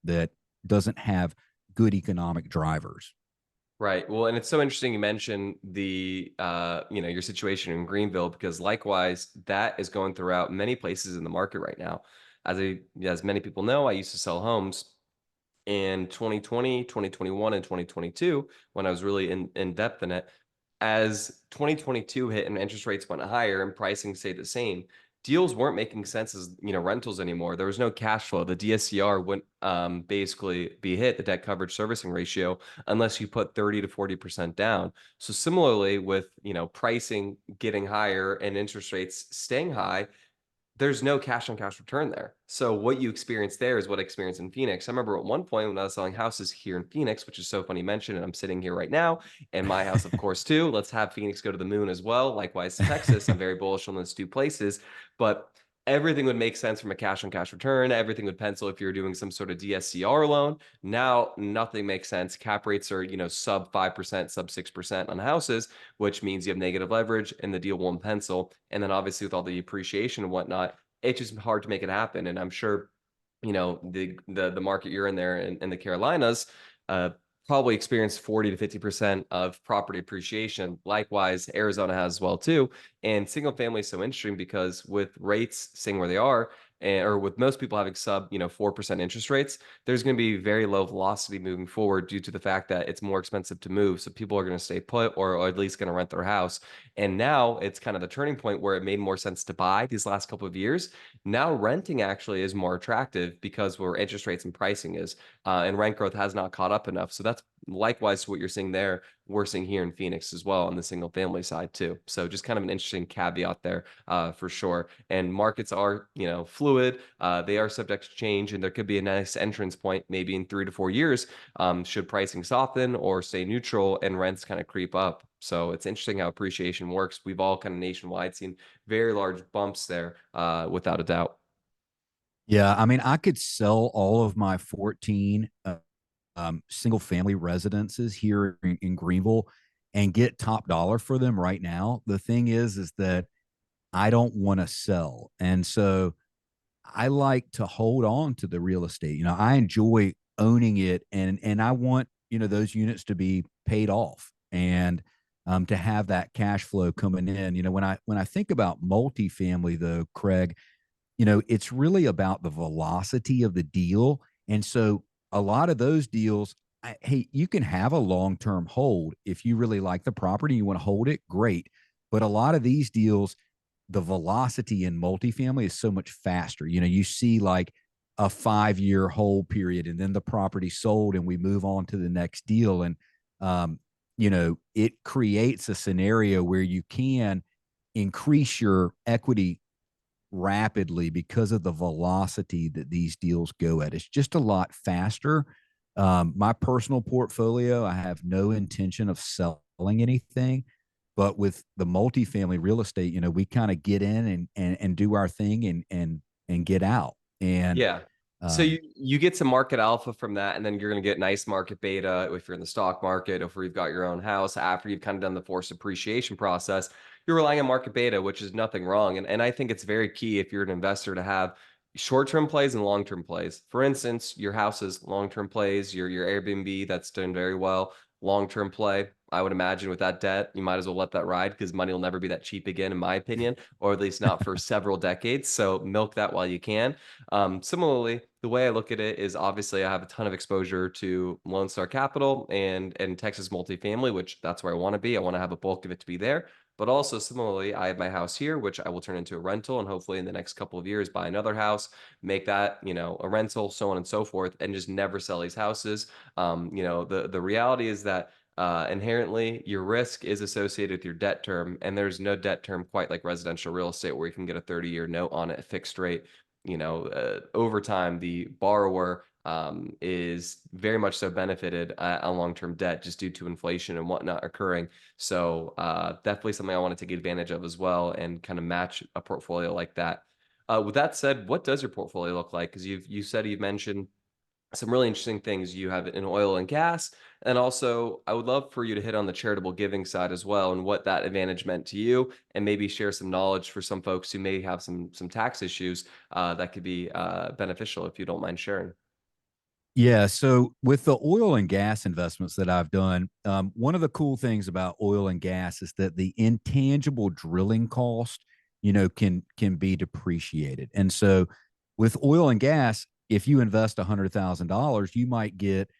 that doesn't have good economic drivers.
Right. Well, and it's so interesting you mentioned your situation in Greenville because likewise, that is going throughout many places in the market right now. As many people know, I used to sell homes in 2020, 2021, and 2022 when I was really in depth in it. As 2022 hit and interest rates went higher and pricing stayed the same, deals weren't making sense as rentals anymore. There was no cash flow. The DSCR wouldn't basically be hit, the debt coverage servicing ratio, unless you put 30 to 40% down. So similarly with pricing getting higher and interest rates staying high, there's no cash on cash return there. So what you experience there is what I experienced in Phoenix. I remember at one point when I was selling houses here in Phoenix, which is so funny you mentioned, and I'm sitting here right now, and my house, of course, too. Let's have Phoenix go to the moon as well. Likewise, Texas. I'm very bullish on those two places, but everything would make sense from a cash on cash return. Everything would pencil if you're doing some sort of DSCR loan. Now nothing makes sense. Cap rates are, sub 5%, sub 6% on houses, which means you have negative leverage and the deal won't pencil. And then obviously with all the appreciation and whatnot, it's just hard to make it happen. And I'm sure, the market you're in there in the Carolinas, uh, probably experienced 40 to 50% of property appreciation. Likewise, Arizona has as well too. And single family is so interesting because with rates staying where they are, or with most people having sub 4% interest rates, there's going to be very low velocity moving forward due to the fact that it's more expensive to move. So people are going to stay put or at least going to rent their house. And now it's kind of the turning point where it made more sense to buy these last couple of years. Now renting actually is more attractive because where interest rates and pricing is, and rent growth has not caught up enough. So that's likewise to what you're seeing there. We're seeing here in Phoenix as well on the single family side too. So just kind of an interesting caveat there, for sure. And markets are, fluid. They are subject to change, and there could be a nice entrance point maybe in 3 to 4 years, should pricing soften or stay neutral and rents kind of creep up. So it's interesting how appreciation works. We've all kind of nationwide seen very large bumps there, without a doubt.
Yeah, I mean, I could sell all of my 14 single family residences here in Greenville and get top dollar for them right now. The thing is that I don't want to sell. And so I like to hold on to the real estate. You know, I enjoy owning it, and I want, you know, those units to be paid off and to have that cash flow coming in. You know, when I think about multifamily though, Craig, you know, it's really about the velocity of the deal. And so a lot of those deals, hey, you can have a long term hold if you really like the property, you want to hold it, great. But a lot of these deals, the velocity in multifamily is so much faster. You know, you see like a 5 year hold period, and then the property sold, and we move on to the next deal. And, you know, it creates a scenario where you can increase your equity rapidly because of the velocity that these deals go at. It's just a lot faster. My personal portfolio, I have no intention of selling anything, but with the multifamily real estate, you know, we kind of get in and do our thing and get out. And
Yeah. So
um,
you get some market alpha from that, and then you're going to get nice market beta if you're in the stock market, if you've got your own house after you've kind of done the forced appreciation process. You're relying on market beta, which is nothing wrong. And I think it's very key if you're an investor to have short-term plays and long-term plays. For instance, your house is long-term plays, your Airbnb that's doing very well, long-term play. I would imagine with that debt, you might as well let that ride because money will never be that cheap again, in my opinion, or at least not for several decades. So milk that while you can. Similarly, the way I look at it is obviously I have a ton of exposure to Lone Star Capital and Texas multifamily, which that's where I want to be. I want to have a bulk of it to be there. But also similarly, I have my house here, which I will turn into a rental, and hopefully in the next couple of years buy another house, make that, you know, a rental, so on and so forth, and just never sell these houses. You know, the reality is that inherently your risk is associated with your debt term, and there's no debt term quite like residential real estate where you can get a 30-year note on it, fixed rate. You know, over time, the borrower is very much so benefited on long-term debt just due to inflation and whatnot occurring. So definitely something I want to take advantage of as well and kind of match a portfolio like that. With that said, what does your portfolio look like? Because you said you mentioned some really interesting things. You have it in oil and gas. And also, I would love for you to hit on the charitable giving side as well and what that advantage meant to you, and maybe share some knowledge for some folks who may have some tax issues that could be beneficial if you don't mind sharing.
yeah, so with the oil and gas investments that I've done, one of the cool things about oil and gas is that the intangible drilling cost, you know, can be depreciated. And so with oil and gas, if you invest $100,000, you might get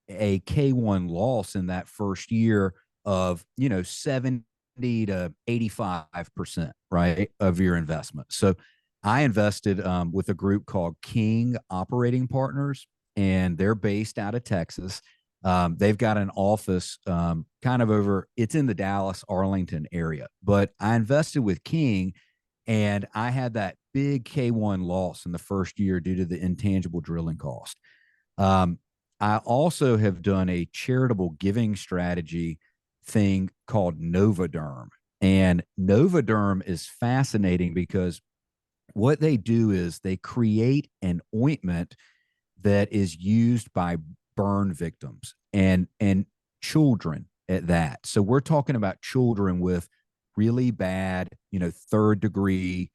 a K1 loss in that first year of, you know, 70 to 85%, right, of your investment. So I invested with a group called King Operating Partners, and they're based out of Texas. They've got an office kind of over, it's in the Dallas, Arlington area. But I invested with King, and I had that big K1 loss in the first year due to the intangible drilling cost. Um, I also have done a charitable giving strategy thing called Novaderm. And Novaderm is fascinating because what they do is they create an ointment that is used by burn victims and children at that. So we're talking about children with really bad, you know, third degree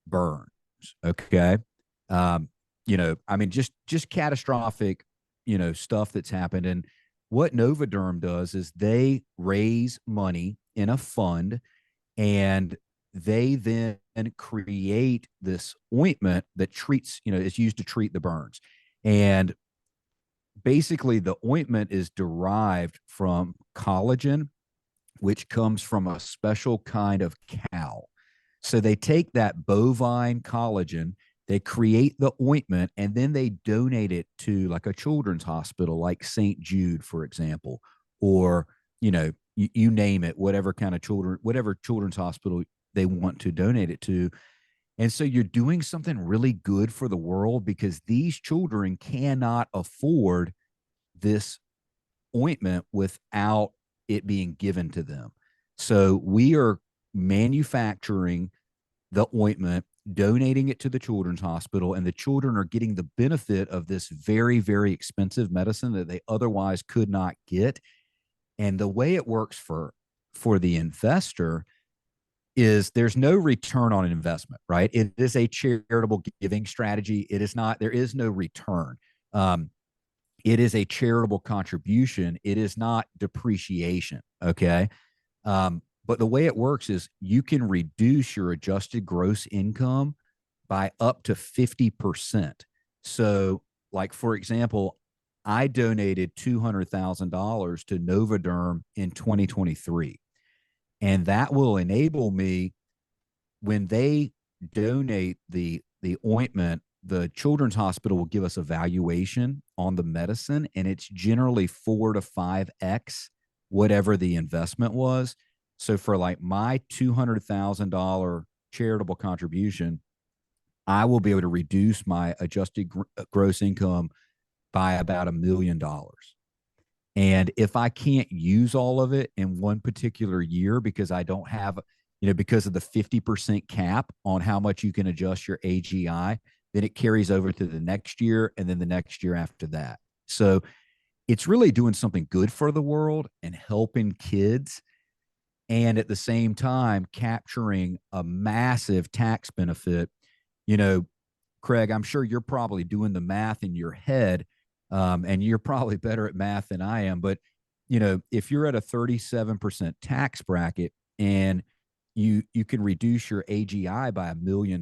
burns. Okay. Um, you know, I mean, just catastrophic, you know, stuff that's happened. And what Novaderm does is they raise money in a fund, and they then create this ointment that treats, you know, is used to treat the burns. And basically the ointment is derived from collagen, which comes from a special kind of cow. So they take that bovine collagen, they create the ointment, and then they donate it to like a children's hospital, like St. Jude, for example, or, you know, you name it, whatever kind of children, whatever children's hospital they want to donate it to. And so you're doing something really good for the world because these children cannot afford this ointment without it being given to them. So we are manufacturing the ointment, donating it to the children's hospital, and the children are getting the benefit of this very, very expensive medicine that they otherwise could not get. And the way it works for the investor is there's no return on an investment, right? It is a charitable giving strategy. It is not, there is no return. Um, it is a charitable contribution. It is not depreciation. Okay. But the way it works is you can reduce your adjusted gross income by up to 50%. So, like, for example, I donated $200,000 to Novaderm in 2023. And that will enable me when they donate the ointment, the children's hospital will give us a valuation on the medicine, and it's generally 4 to 5x whatever the investment was. So for like my $200,000 charitable contribution, I will be able to reduce my adjusted gross income by about $1 million. And if I can't use all of it in one particular year because I don't have, because of the 50% cap on how much you can adjust your AGI, then it carries over to the next year and then the next year after that. So it's really doing something good for the world and helping kids. And at the same time, capturing a massive tax benefit. You know, Craig, I'm sure you're probably doing the math in your head, and you're probably better at math than I am. But if you're at a 37% tax bracket and you can reduce your AGI by $1 million,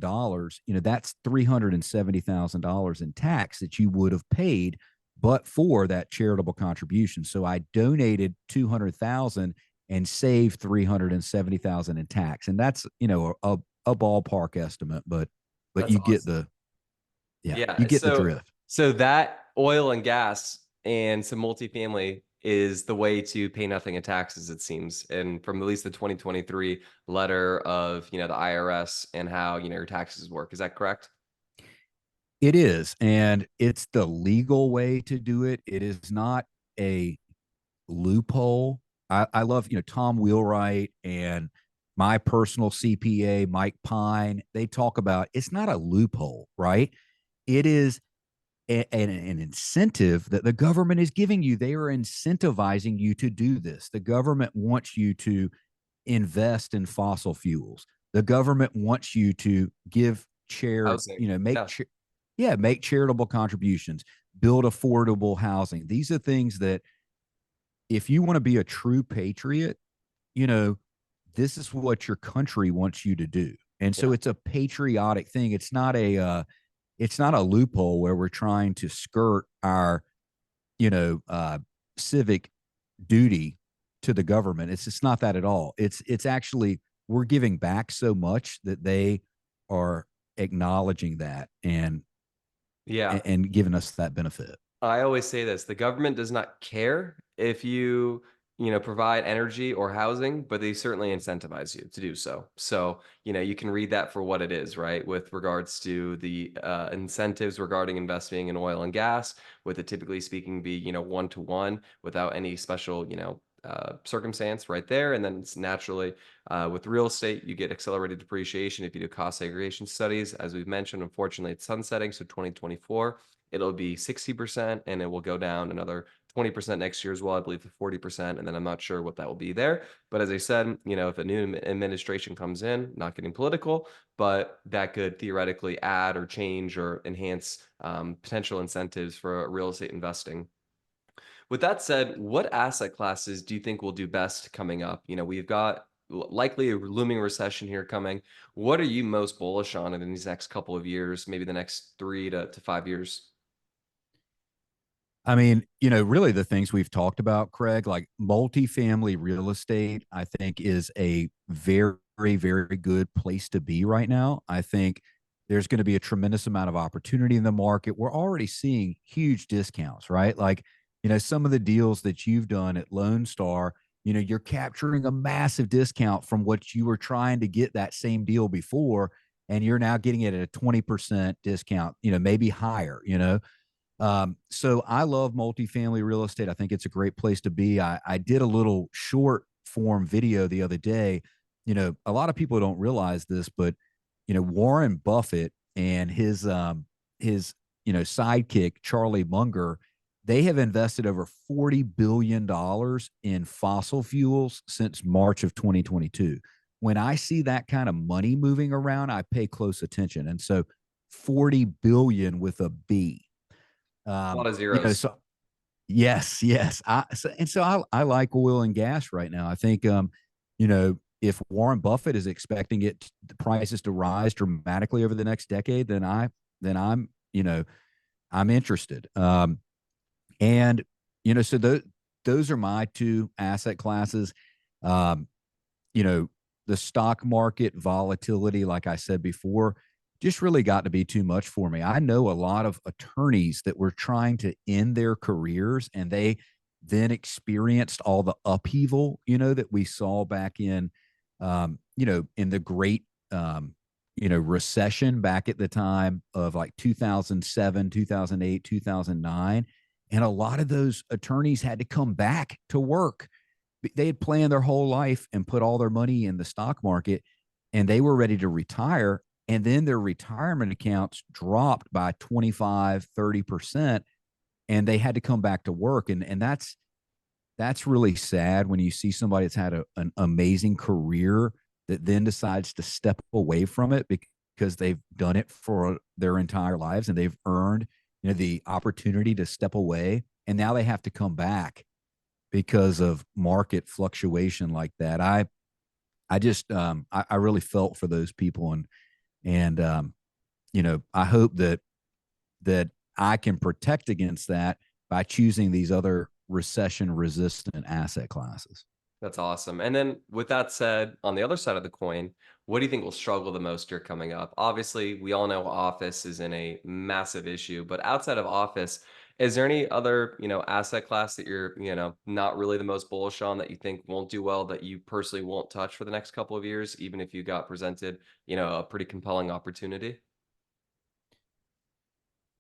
that's $370,000 in tax that you would have paid, but for that charitable contribution. So I donated 200,000 and saved 370,000 in tax, and that's a ballpark estimate, but
That's
you get
awesome.
the yeah, you
Yeah.
get the
So
drift.
so that oil and gas and some multifamily is the way to pay nothing in taxes, it seems. And from at least the 2023 letter of, the IRS and how, your taxes work. Is that correct?
It is, and it's the legal way to do it. It is not a loophole. I love, Tom Wheelwright and my personal CPA, Mike Pine. They talk about it's not a loophole, right? It is an incentive that the government is giving you. They are incentivizing you to do this. The government wants you to invest in fossil fuels. The government wants you to give
Housing. Yeah.
make charitable contributions, build affordable housing. These are things that if you want to be a true patriot, you know, this is what your country wants you to do. And so
Yeah.
it's a patriotic thing. It's not a loophole where we're trying to skirt our, you know, uh, civic duty to the government. It's just not that at all. It's actually we're giving back so much that they are acknowledging that
Yeah.
and giving us that benefit.
I always say this, the government does not care if you, provide energy or housing, but they certainly incentivize you to do so. So, you can read that for what it is, right? With regards to the incentives regarding investing in oil and gas, with it typically speaking be, one to one without any special, circumstance right there. And then it's naturally with real estate, you get accelerated depreciation if you do cost segregation studies. As we've mentioned, unfortunately, it's sunsetting. So 2024 it'll be 60% and it will go down another 20% next year as well, I believe to 40%. And then I'm not sure what that will be there. But as I said, if a new administration comes in, not getting political, but that could theoretically add or change or enhance potential incentives for real estate investing. With that said, what asset classes do you think will do best coming up? We've got likely a looming recession here coming. What are you most bullish on in these next couple of years, maybe the next 3 to 5 years?
I mean, really the things we've talked about, Craig, like multifamily real estate, I think is a very, very good place to be right now. I think there's going to be a tremendous amount of opportunity in the market. We're already seeing huge discounts, right? Like, some of the deals that you've done at Lone Star, you're capturing a massive discount from what you were trying to get that same deal before, and you're now getting it at a 20% discount, maybe higher. So I love multifamily real estate. I think it's a great place to be. I did a little short form video the other day. A lot of people don't realize this, but Warren Buffett and his sidekick Charlie Munger, they have invested over $40 billion in fossil fuels since March of 2022. When I see that kind of money moving around, I pay close attention. And so 40 billion with a B.
A lot of zeros.
So yes, yes. I like oil and gas right now. I think if Warren Buffett is expecting the prices to rise dramatically over the next decade, then I'm interested. And so those are my two asset classes. Um, the stock market volatility, like I said before, just really got to be too much for me. I know a lot of attorneys that were trying to end their careers, and they then experienced all the upheaval, that we saw back in the great, recession back at the time of like 2007, 2008, 2009. And a lot of those attorneys had to come back to work. They had planned their whole life and put all their money in the stock market, and they were ready to retire. And then their retirement accounts dropped by 25, 30%, and they had to come back to work. And that's really sad when you see somebody that's had an amazing career that then decides to step away from it because they've done it for their entire lives and they've earned the opportunity to step away, and now they have to come back because of market fluctuation like that. I just I really felt for those people, and I hope that I can protect against that by choosing these other recession resistant asset classes.
That's awesome. And then with that said, on the other side of the coin, what do you think will struggle the most here coming up? Obviously, we all know office is in a massive issue, but outside of office, is there any other, asset class that you're, not really the most bullish on that you think won't do well that you personally won't touch for the next couple of years, even if you got presented, a pretty compelling opportunity?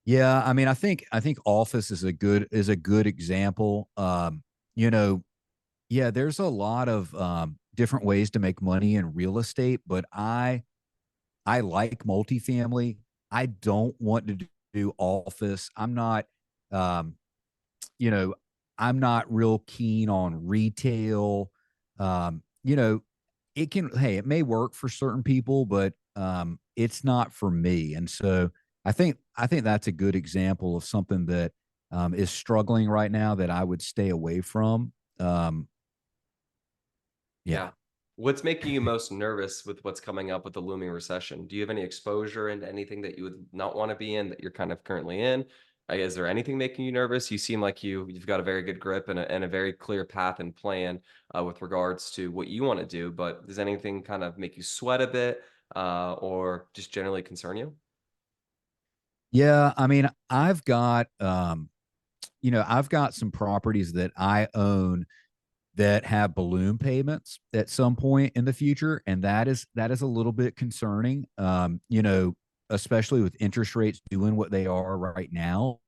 Yeah, I mean, I think office is a good example. You know, yeah, there's a lot of different ways to make money in real estate, but I like multifamily. I don't want to do office. Um, you know, I'm not real keen on retail. Um, you know, it may work for certain people, but it's not for me. And so I think that's a good example of something that is struggling right now that I would stay away from. Um, yeah.
Yeah. What's making you most nervous with what's coming up with the looming recession? Do you have any exposure into anything that you would not want to be in that you're kind of currently in? Is there anything making you nervous? You seem like you've got a very good grip and a very clear path and plan with regards to what you want to do. But does anything kind of make you sweat a bit or just generally concern you?
Yeah, I mean, I've got some properties that I own that have balloon payments at some point in the future, and that is a little bit concerning. Especially with interest rates doing what they are right now.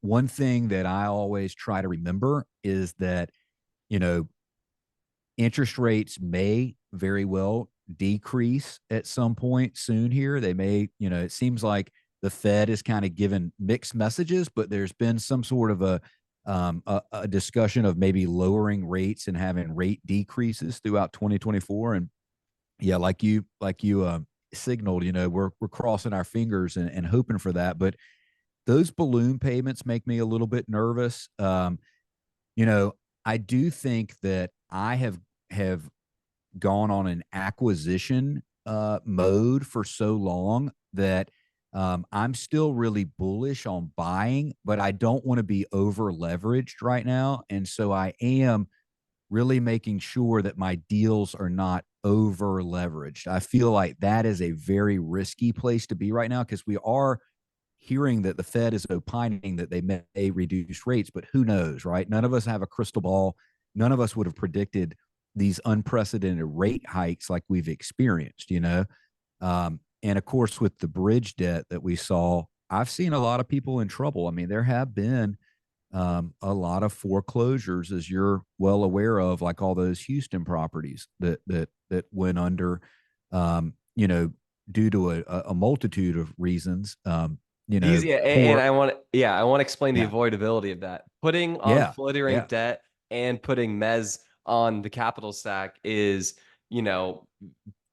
One thing that I always try to remember is that you know interest rates may very well decrease at some point soon here. They may, it seems like the Fed is kind of given mixed messages, but there's been some sort of a discussion of maybe lowering rates and having rate decreases throughout 2024. And yeah, like you signaled, we're crossing our fingers and hoping for that. But those balloon payments make me a little bit nervous. You know, I do think that I have gone on an acquisition mode for so long that I'm still really bullish on buying, but I don't want to be over leveraged right now. And so I am really making sure that my deals are not over leveraged. I feel like that is a very risky place to be right now because we are hearing that the Fed is opining that they may reduce rates, but who knows, right? None of us have a crystal ball. None of us would have predicted these unprecedented rate hikes like we've experienced. And of course, with the bridge debt that we saw, I've seen a lot of people in trouble. I mean, there have been a lot of foreclosures, as you're well aware of, like all those Houston properties that went under, you know, due to a multitude of reasons.
Easy, and
Poor,
I want to explain the
yeah,
avoidability of that. Putting on
yeah,
floating
yeah,
rate debt and putting mezz on the capital stack is, you know,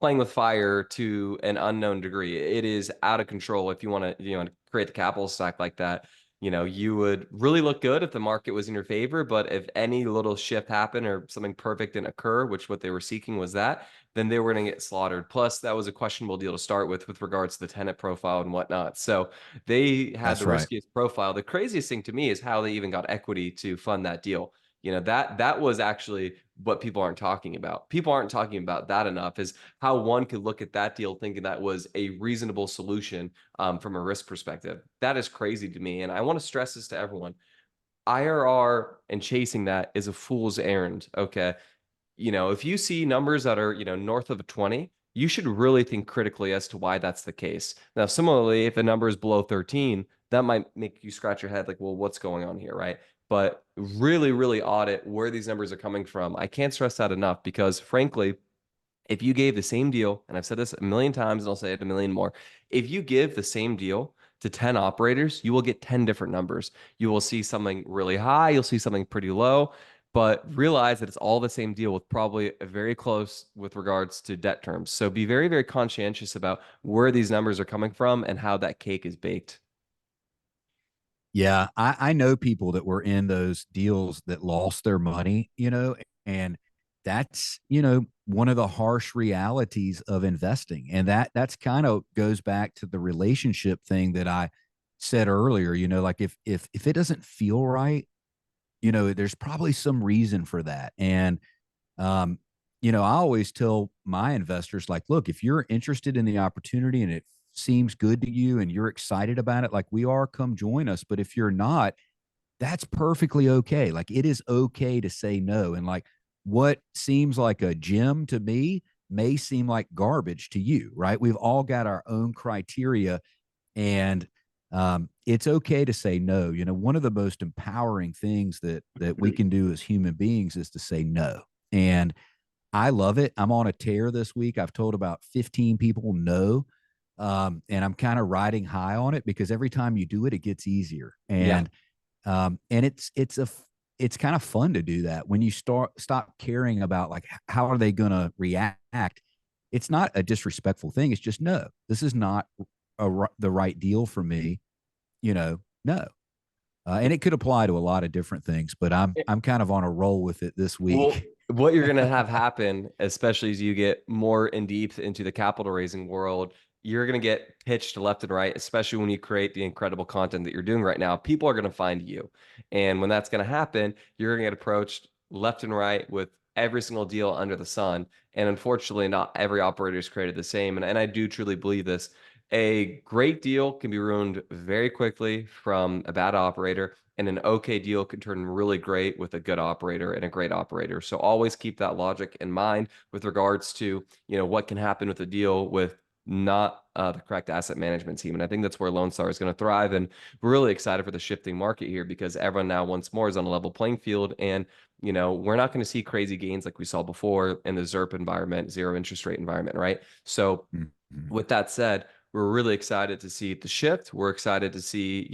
playing with fire to an unknown degree. It is out of control. If you want to, create the capital stack like that, you would really look good if the market was in your favor. But if any little shift happened or something perfect didn't occur, which what they were seeking was that, then they were going to get slaughtered. Plus, that was a questionable deal to start with regards to the tenant profile and whatnot. So they had the
that's right.
riskiest profile. The craziest thing to me is how they even got equity to fund that deal. That was actually what people aren't talking about. People aren't talking about that enough, is how one could look at that deal thinking that was a reasonable solution from a risk perspective. That is crazy to me. And I want to stress this to everyone. IRR and chasing that is a fool's errand. Okay. If you see numbers that are, north of a 20, you should really think critically as to why that's the case. Now, similarly, if a number is below 13, that might make you scratch your head like, well, what's going on here, right? But really, really audit where these numbers are coming from. I can't stress that enough because, frankly, if you gave the same deal, and I've said this a million times and I'll say it a million more, if you give the same deal to 10 operators, you will get 10 different numbers. You will see something really high, you'll see something pretty low, but realize that it's all the same deal with probably a very close with regards to debt terms. So be very, very conscientious about where these numbers are coming from and how that cake is baked.
Yeah, I know people that were in those deals that lost their money, and that's, one of the harsh realities of investing. And that's kind of goes back to the relationship thing that I said earlier, like if it doesn't feel right, there's probably some reason for that. And um, I always tell my investors, like, look, if you're interested in the opportunity and it seems good to you and you're excited about it, like we are, come join us. But if you're not, that's perfectly okay. Like it is okay to say no. And like what seems like a gem to me may seem like garbage to you, right? We've all got our own criteria, and it's okay to say no. One of the most empowering things that we can do as human beings is to say no. And I love it. I'm on a tear this week. I've told about 15 people no. And I'm kind of riding high on it because every time you do it, it gets easier.
Yeah.
And it's kind of fun to do that when you stop caring about like how are they going to react. It's not a disrespectful thing. It's just no, this is not the right deal for me. No. And it could apply to a lot of different things, but I'm kind of on a roll with it this
Well,
week.
what you're going to have happen, especially as you get more in deep into the capital raising world, you're going to get pitched left and right, especially when you create the incredible content that you're doing right now. People are going to find you. And when that's going to happen, you're going to get approached left and right with every single deal under the sun. And unfortunately, not every operator is created the same. And I do truly believe this. A great deal can be ruined very quickly from a bad operator, and an okay deal can turn really great with a good operator and a great operator. So always keep that logic in mind with regards to, what can happen with a deal with not the correct asset management team. And I think that's where Lone Star is going to thrive. And we're really excited for the shifting market here because everyone now once more is on a level playing field. And, we're not going to see crazy gains like we saw before in the ZERP environment, zero interest rate environment, right? So
Mhm.
with that said, we're really excited to see the shift. We're excited to see,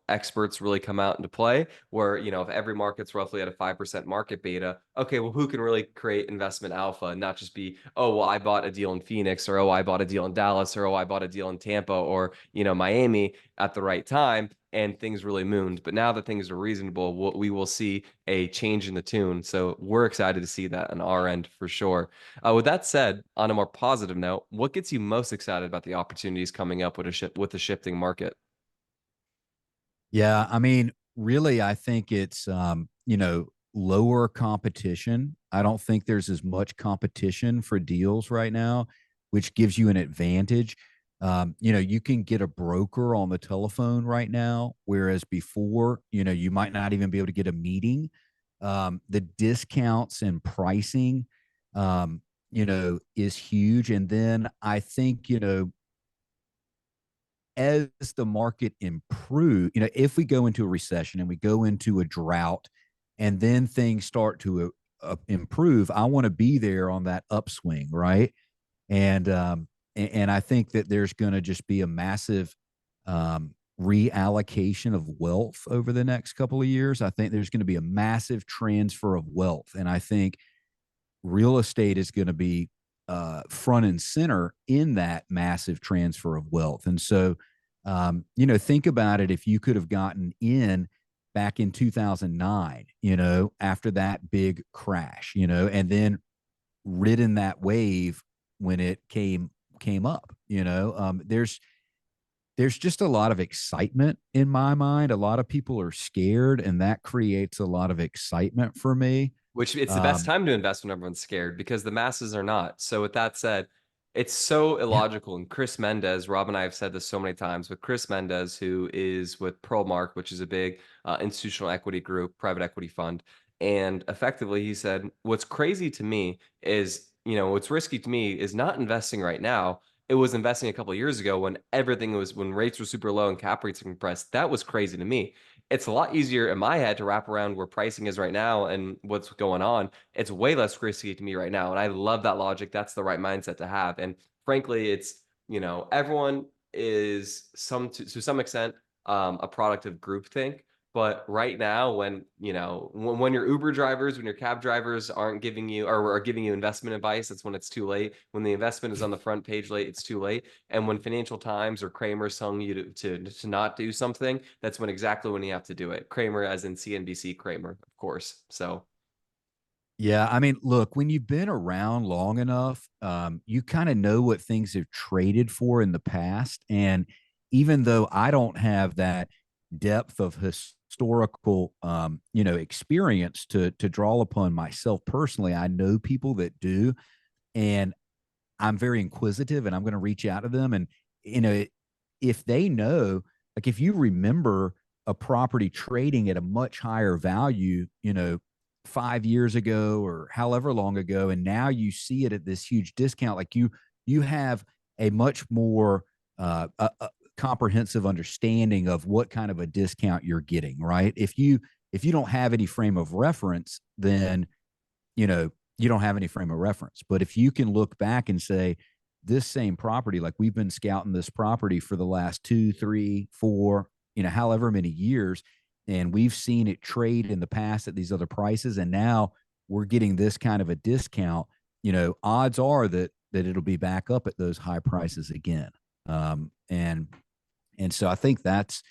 experts really come out into play where, if every market's roughly at a 5% market beta, okay, well, who can really create investment alpha and not just be, oh, well, I bought a deal in Phoenix, or, oh, I bought a deal in Dallas, or, oh, I bought a deal in Tampa, or, Miami at the right time, and things really mooned. But now that things are reasonable, we will see a change in the tune. So we're excited to see that on our end for sure. With that said, on a more positive note, what gets you most excited about the opportunities coming up with with the shifting market?
Yeah, I mean, really, I think it's lower competition. I don't think there's as much competition for deals right now, which gives you an advantage. You can get a broker on the telephone right now, whereas before, you might not even be able to get a meeting. The discounts and pricing, is huge. And then I think, as the market improve, if we go into a recession and we go into a drought and then things start to improve, I want to be there on that upswing, right? And I think that there's going to just be a massive reallocation of wealth over the next couple of years. I think there's going to be a massive transfer of wealth, and I think real estate is going to be front and center in that massive transfer of wealth. And so, think about it. If you could have gotten in back in 2009, after that big crash, and then ridden that wave when it came up, there's just a lot of excitement in my mind. A lot of people are scared, and that creates a lot of excitement for me.
Which it's the best
Um,
time to invest when everyone's scared because the masses are not. So with that said, it's so
yeah,
illogical. And Chris Mendez, Rob and I have said this so many times, but Chris Mendez, who is with Pearlmark, which is a big institutional equity group, private equity fund, and effectively he said, what's crazy to me is, what's risky to me is not investing right now. It was investing a couple of years ago when rates were super low and cap rates were compressed. That was crazy to me. It's a lot easier in my head to wrap around where pricing is right now and what's going on. It's way less risky to me right now. And I love that logic. That's the right mindset to have. And frankly, it's, everyone is to some extent a product of groupthink. But right now, when your Uber drivers, when your cab drivers aren't giving you or are giving you investment advice, that's when it's too late. When the investment is on the front page late, it's too late. And when Financial Times or Kramer is telling you to not do something, that's when you have to do it. Kramer, as in CNBC Kramer, of course. So
yeah. I mean, look, when you've been around long enough, you kind of know what things have traded for in the past. And even though I don't have that depth of historical, experience to draw upon myself personally, I know people that do, and I'm very inquisitive, and I'm going to reach out to them. And you know, if they know, like if you remember a property trading at a much higher value, 5 years ago or however long ago, and now you see it at this huge discount, like you have a much more comprehensive understanding of what kind of a discount you're getting, right? If you don't have any frame of reference, then you don't have any frame of reference. But if you can look back and say, this same property, like we've been scouting this property for the last 2, 3, 4, however many years, and we've seen it trade in the past at these other prices, and now we're getting this kind of a discount, odds are that it'll be back up at those high prices again. And so I think that's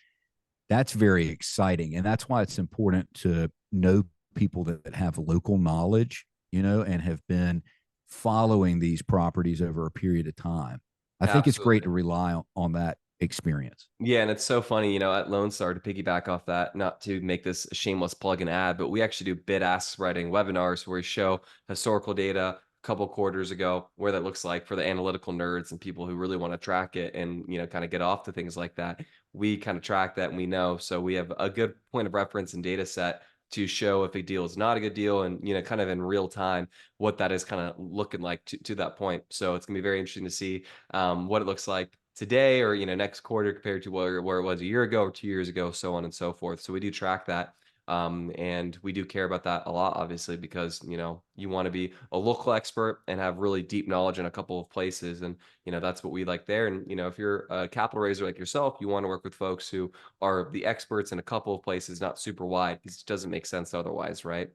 very exciting, and that's why it's important to know people that have local knowledge, and have been following these properties over a period of time. I think it's great
absolutely.
to rely on that experience.
Yeah, and it's so funny, at Lone Star to piggyback off that, not to make this a shameless plug and ad, but we actually do bid ask spreading webinars where we show historical data a couple quarters ago, where that looks like for the analytical nerds and people who really want to track it and kind of get off to things like that. We kind of track that and we know. So we have a good point of reference and data set to show if a deal is not a good deal and kind of in real time what that is kind of looking like to that point. So it's gonna be very interesting to see what it looks like today or next quarter compared to where it was a year ago or 2 years ago, so on and so forth. So we do track that. And we do care about that a lot, obviously, because you want to be a local expert and have really deep knowledge in a couple of places, and that's what we like there. And if you're a capital raiser like yourself, you want to work with folks who are the experts in a couple of places, not super wide, because it doesn't make sense otherwise, right?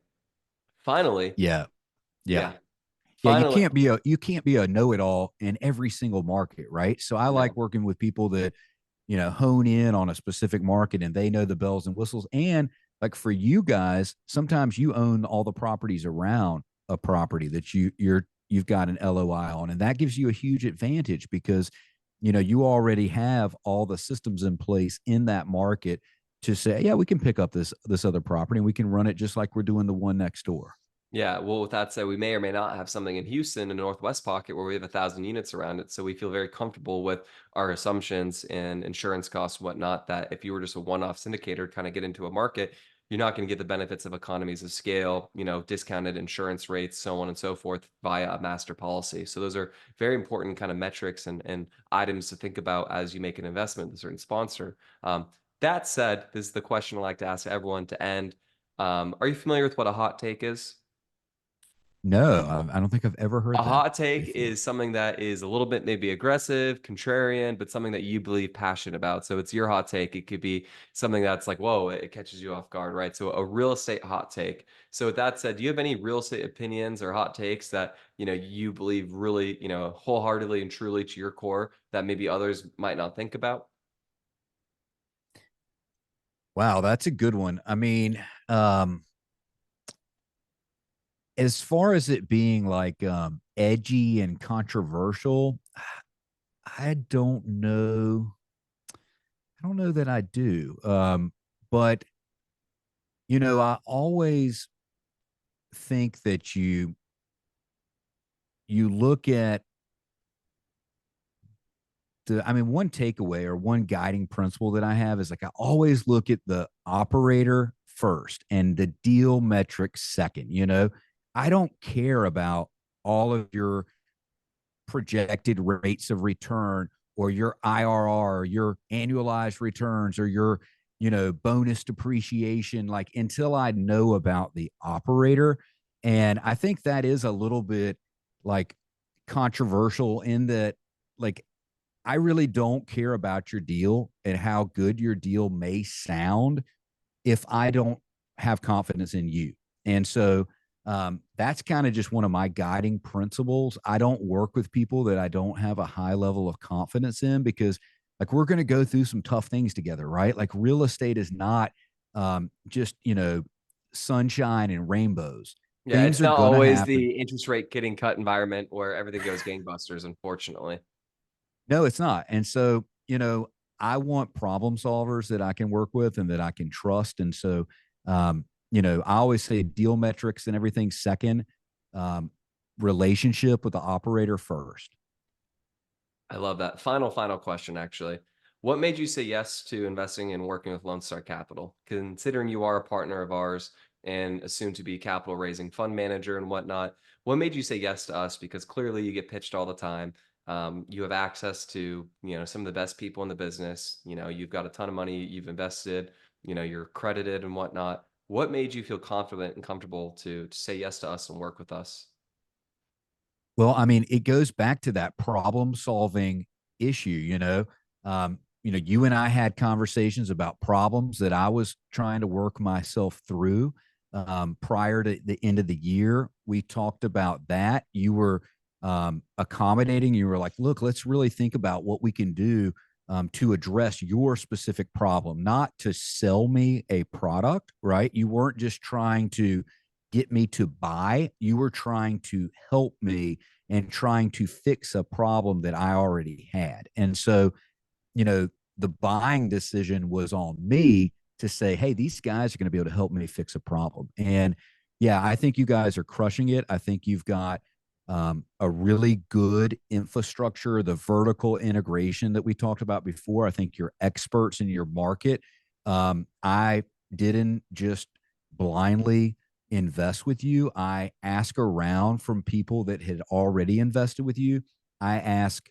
Finally,
Yeah. Yeah.
yeah,
Yeah,
finally,
you can't be a know-it-all in every single market, right? So I like
no,
working with people that, hone in on a specific market and they know the bells and whistles. And like for you guys, sometimes you own all the properties around a property that you've got an LOI on. And that gives you a huge advantage because you already have all the systems in place in that market to say, yeah, we can pick up this other property and we can run it just like we're doing the one next door.
yeah, well, with that said, we may or may not have something in Houston, in the Northwest pocket, where we have 1,000 units around it. So we feel very comfortable with our assumptions and insurance costs and whatnot. That if you were just a one-off syndicator, kind of get into a market, you're not going to get the benefits of economies of scale, discounted insurance rates, so on and so forth via a master policy. So those are very important kind of metrics and items to think about as you make an investment with a certain sponsor. That said, this is the question I like to ask everyone to end. Are you familiar with what a hot take is?
No, I don't think I've ever
A
heard that
hot take
before.
is something that is a little bit maybe aggressive, contrarian, but something that you believe passionate about. So it's your hot take. It could be something that's like, whoa, it catches you off guard, right? So a real estate hot take. So with that said, do you have any real estate opinions or hot takes that, you believe really, wholeheartedly and truly to your core that maybe others might not think about?
Wow, that's a good one. I mean, um, as far as it being like edgy and controversial, I don't know. I don't know that I do. But I always think that you look at one takeaway or one guiding principle that I have is like I always look at the operator first and the deal metric second. I don't care about all of your projected rates of return or your IRR, or your annualized returns, or your bonus depreciation, like until I know about the operator. And I think that is a little bit like controversial in that, like, I really don't care about your deal and how good your deal may sound if I don't have confidence in you. And so that's kind of just one of my guiding principles. I don't work with people that I don't have a high level of confidence in, because like we're going to go through some tough things together, right? Like real estate is not just, sunshine and rainbows.
Yeah,
Things
it's
are
not
going to
always
happen.
the interest rate getting cut environment where everything goes gangbusters, unfortunately.
No, it's not. And so, I want problem solvers that I can work with and that I can trust. And so, I always say deal metrics and everything second, um, relationship with the operator first.
I love that. Final question, actually. What made you say yes to investing and working with Lone Star Capital? Considering you are a partner of ours and assumed to be capital raising fund manager and whatnot, what made you say yes to us? Because clearly you get pitched all the time. You have access to, some of the best people in the business. You've got a ton of money you've invested. You're credited and whatnot. What made you feel confident and comfortable to say yes to us and work with us?
Well, I mean, it goes back to that problem solving issue, you and I had conversations about problems that I was trying to work myself through prior to the end of the year. We talked about that. You were accommodating. You were like, look, let's really think about what we can do to address your specific problem, not to sell me a product, right? You weren't just trying to get me to buy, you were trying to help me and trying to fix a problem that I already had. And so, the buying decision was on me to say, hey, these guys are going to be able to help me fix a problem. And yeah, I think you guys are crushing it. I think you've got a really good infrastructure, the vertical integration that we talked about before. I think you're experts in your market. I didn't just blindly invest with you. I ask around from people that had already invested with you. I ask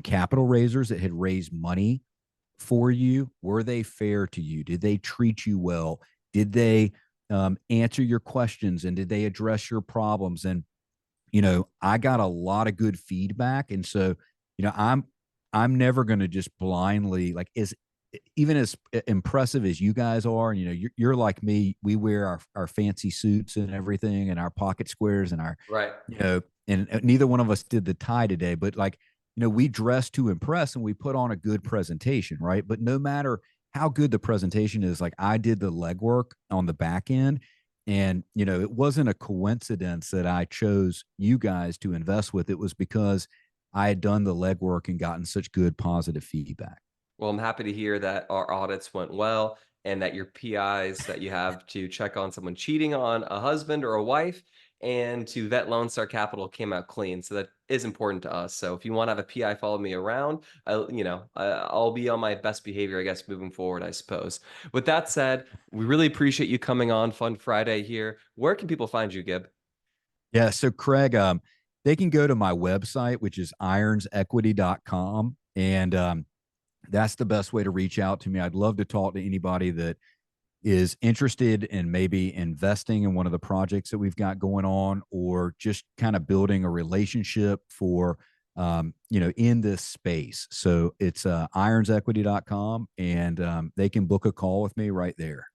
capital raisers that had raised money for you. Were they fair to you? Did they treat you well? Did they answer your questions, and did they address your problems? And I got a lot of good feedback. And so, I'm never going to just blindly, like, is even as impressive as you guys are, and you're like me, we wear our fancy suits and everything and our pocket squares and our,
Right.
and neither one of us did the tie today, but like, we dress to impress and we put on a good presentation, right? But no matter how good the presentation is, like I did the legwork on the back end. And, it wasn't a coincidence that I chose you guys to invest with. It was because I had done the legwork and gotten such good positive feedback.
Well, I'm happy to hear that our audits went well and that your PIs that you have to check on someone cheating on a husband or a wife and to vet Lone Star Capital came out clean. So that is important to us. So if you want to have a PI follow me around, I'll be on my best behavior, I guess, moving forward, I suppose. With that said, we really appreciate you coming on Fun Friday here. Where can people find you, Gib?
Yeah. So, Craig, they can go to my website, which is ironsequity.com. And that's the best way to reach out to me. I'd love to talk to anybody that is interested in maybe investing in one of the projects that we've got going on, or just kind of building a relationship for, in this space. So it's ironsequity.com, and they can book a call with me right there.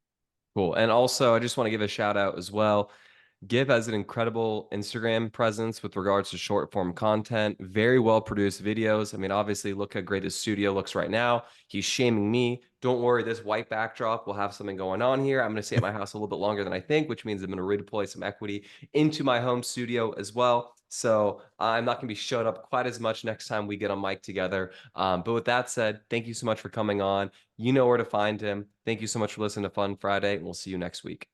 Cool. And also, I just want to give a shout out as well. Gib has an incredible Instagram presence with regards to short form content, very well produced videos. I mean, obviously, look how great his studio looks right now. He's shaming me. Don't worry, this white backdrop will have something going on here. I'm going to stay at my house a little bit longer than I think, which means I'm going to redeploy some equity into my home studio as well. So I'm not going to be showing up quite as much next time we get on mic together. But with that said, thank you so much for coming on. You know where to find him. Thank you so much for listening to Fun Friday, and we'll see you next week.